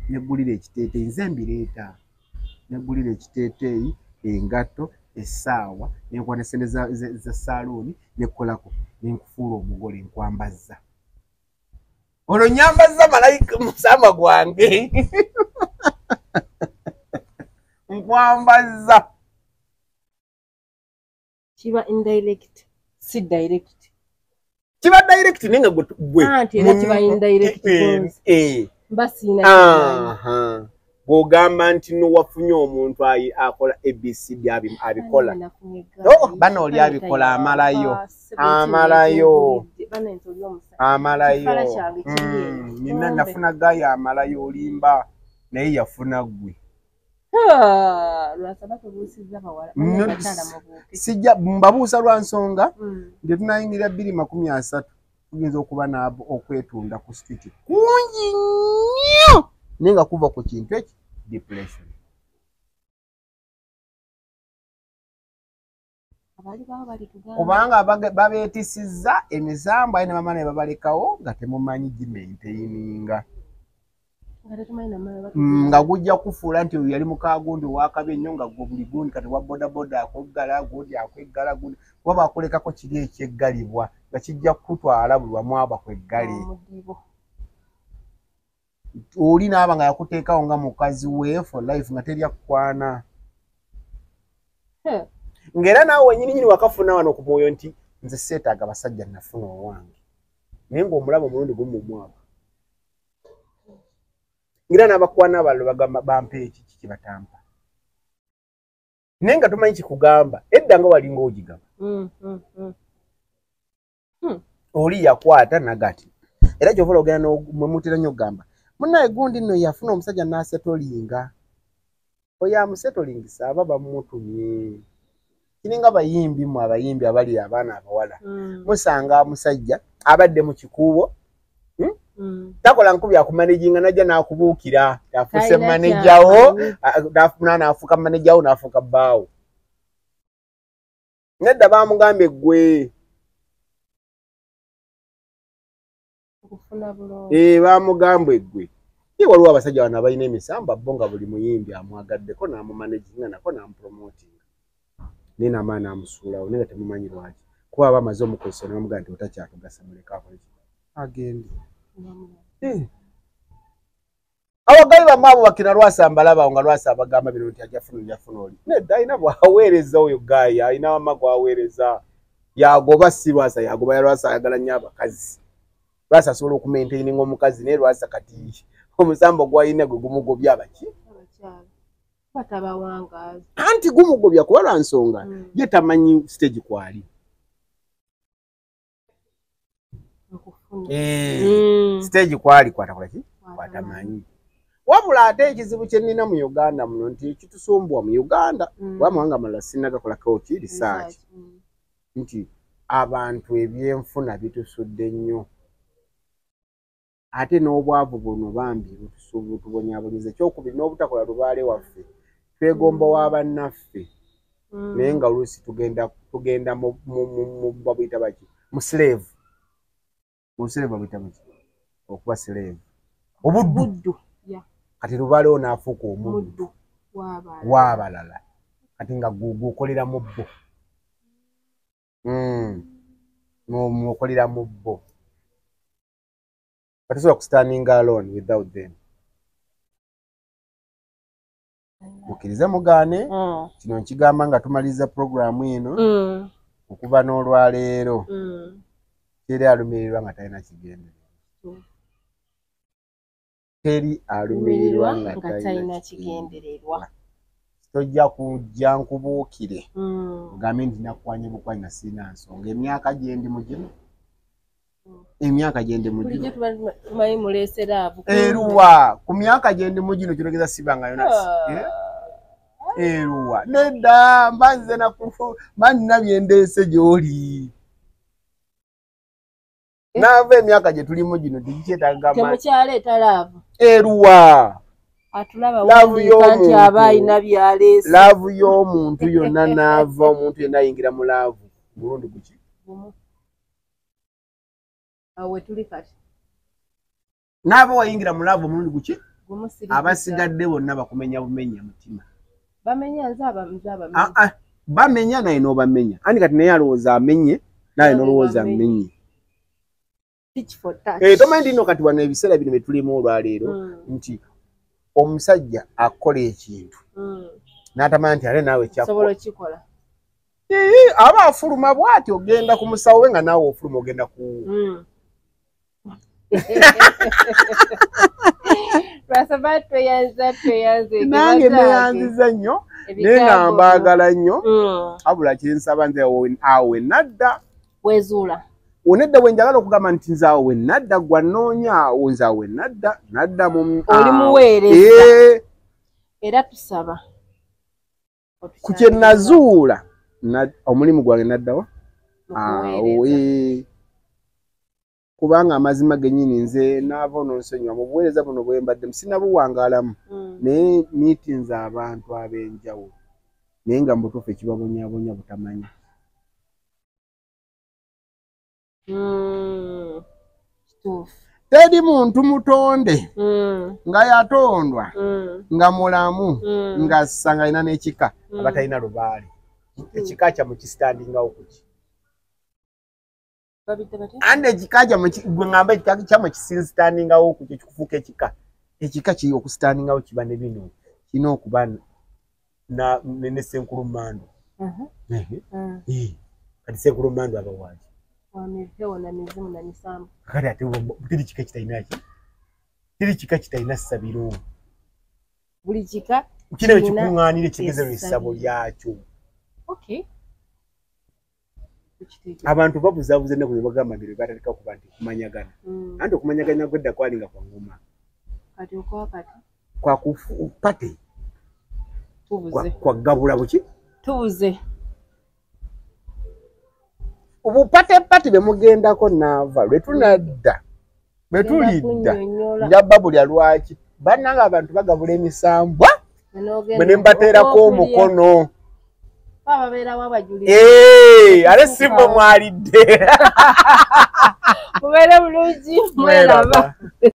neggulira ekiteeteeyi nze mbireeta neggulira ekiteeteeyi engatto essaawa nenkwata esente za saluuni nekkolako nenkufuula omugole nkwambazza olwo nyambazza malayika musamba gwange nkwambazza kiba indirect si direct kiba direct nenga gwe anti era kiba indirect mbasina bw'ogamba nti nowafunye omuntu akola ABCD abikola bano oli abikola amalayo nina nafuna gayo amalayo olimba naye yafuna gwe sijja mbabuusa lwa nsonga nti tunayingira 230 tugenza okuba nabo okwetunda ku street kungi nnyo nenga kuva ku kintu eki depression kubanga babeetisizza emisambo aye ne bamala ne babalekawo nga temumanyi gimaintaininga nga gujja kufuula nti oyo yali mukagundi wakabi ennyo nga gwe buli gundi kati wa bodaboda akweggala gundi akweggala gundi kuba bakulekako kiri ekyeggalibwa nga kijja kutwala buli wamu aba kweggale oli naaba nga yakuteekawo nga mukazi we for life nga terya kukwana ng'era naawe wenyininyini wakafuna wano ku mwoyo nti nze seetaaga basajja nafuna owange naye ng'omulaba omulundi gumu mwaka ng'era n'abakwana abalala bagamba bampe eki kibatampa naye nga tomanyi kikugamba edda nga walinga ogigaba oli yakwata nagati era kyova ogenda mwemutera nnyo okugamba munaye gundi nno yafuna omusajja n'asetolinga oyo amusetolingisa aba bamutumye kiringa abayimbi mu abayimbi abali abaana abawala musanga omusajja abadde mu kikuubo takola nkubi akumanaginga najja n'akubuukira afuse manejawo n'afuuka manejawo n'afuuka bbaawo nedda bamugambye gwe bamugambye gwe ye waliwo abasajja bano abalina emisamba bo nga buli muyimbi amwagaddeko n'amumanaginga nako n'amupromotinga naye n'amaana n'amusuulawo naye nga temumanyi lwaki kuba aba amaze omukozesa ne bamugamba nti otakyatugasa muleka akole agende abagabi bamu abo bakina Lwasa mbalaba nga Lwasa abagamba bino nti ajafuna oli nedda alina bwaweereza oyo gayi alina wama gwaweereza yagoba si Lwasa yagoba ya Lwasa ayagala nnyo abakazi Lwasa asobola okumaintaininga omukazi naye Lwasa kati omusambo gwalina gwe gumugobya abaki anti gumugobya kuba lwa nsonga ye tamanyi stage kwali stage kwali kwatakola ki kwatamanyi wabula ate ekizibu kye nnina mu Uganda muno nti kitusumbwa mu Uganda wamawanga amalala sinnagakolako ki research nti abantu ebyenfuna bitusudde nnyo ate n'obwavu buno bambi butubonyabonyiza ekyokubiri n'obutakola lubaale waffe twegomba w'abannaffe naye nga oluusi tugenda mu babuyita baki mu slave babuyita baki okuba slave obuddu kati lubaalewo n'afuuka omuddu w'abalala kati nga gukolera mu bbo mukolera mu bbo katisobola kustanding alone without them mukkirize mugaane kino nkigamba nga tumaliza programu eno okuva n'olwaleero teri alumirirwa nga talina kigendererwa teri alumirirwa nga talina kigendererwa tojja kujja nkubuukire ogambe nti nakukwanye bukwanyi nga sirina nsonga emyaka gye ndi mugimu tumanyi muleesera abo eruwa ku myaka gye ndi mugino kirogeza sibanga yona Eruwa nedda mbanze na kufu mani nabyendeese gy'oli nava emyaka gye tulimu gino tegikyetaaga temukyaleeta laavu eruwa laavu y'omuntu aba alina byaleese laavu y'omuntu yonna naava omuntu yenna ayingira mu laavu mulundi guki awe tuli kati naaba wayingira mu laavu omulundi guki abasigadde bonna bakumenya bumenya mutima bamenya nzaba bamenya naye n'obamenya ani kati naye alowooza amenye naye n'olowooza amenye tomanyi ndino kati wano ebiseera bino betulimu olwaleero nti omusajja akola ekintu n'atamanya nti ale naawe kyakola aba afuluma bw'ati ogenda ku musawo we nga naawe ofuluma ogenda ku nange neyanziza nnyo naye nga mbaagala nnyo abula kyensaba nze awo wenadda wezuula onedda bwe njagala okugamba nti nze awo wenadda gwa nnoonya awo nze awo wenadda nadda mu oli muweereza era tusaba ku kye nazuula omulimu gwange naddawa kubanga amazima gennyini nze naava ononsonyiwa mu buweereza buno bwe mbadde sinabuwangaalamu naye miitinze abantu ab'enjawulo naye nga mbutuufu ekibabonyaabonya butamanya teri muntu mutonde nga yatondwa nga mulamu nga assa nga alina n'ekika abatalina lubaale ekika kyamu kisitandingawo kuki ande ekika gwe ngamba ekika kyamu kisitandingawo kuki kikufuuka ekika kiri okusitandingawo kiba ne bino kirina okuba ne Ssenkulummando kati Ssenkulummando abawaaki kati ate teri kika kitalina ki teri kika kitalina ssabiro buli kika kino ekikuŋŋaanira ekigezero essabo lyakyo abantu babuzaabuza ennaku nebagamba biro bataleka okuba nti kumanyagana anti okumanyagana gwedda kwalinga kwa ngoma kwa pate kwa gabula buki tubuze obupatepate bemugendako naava lwetunadda betulidda njabba bulya lwaki bannanga abantu bagabula emisambwa bwe ne mbateerako omukono ale si mwe mwalidde mubeere bulungi mweraba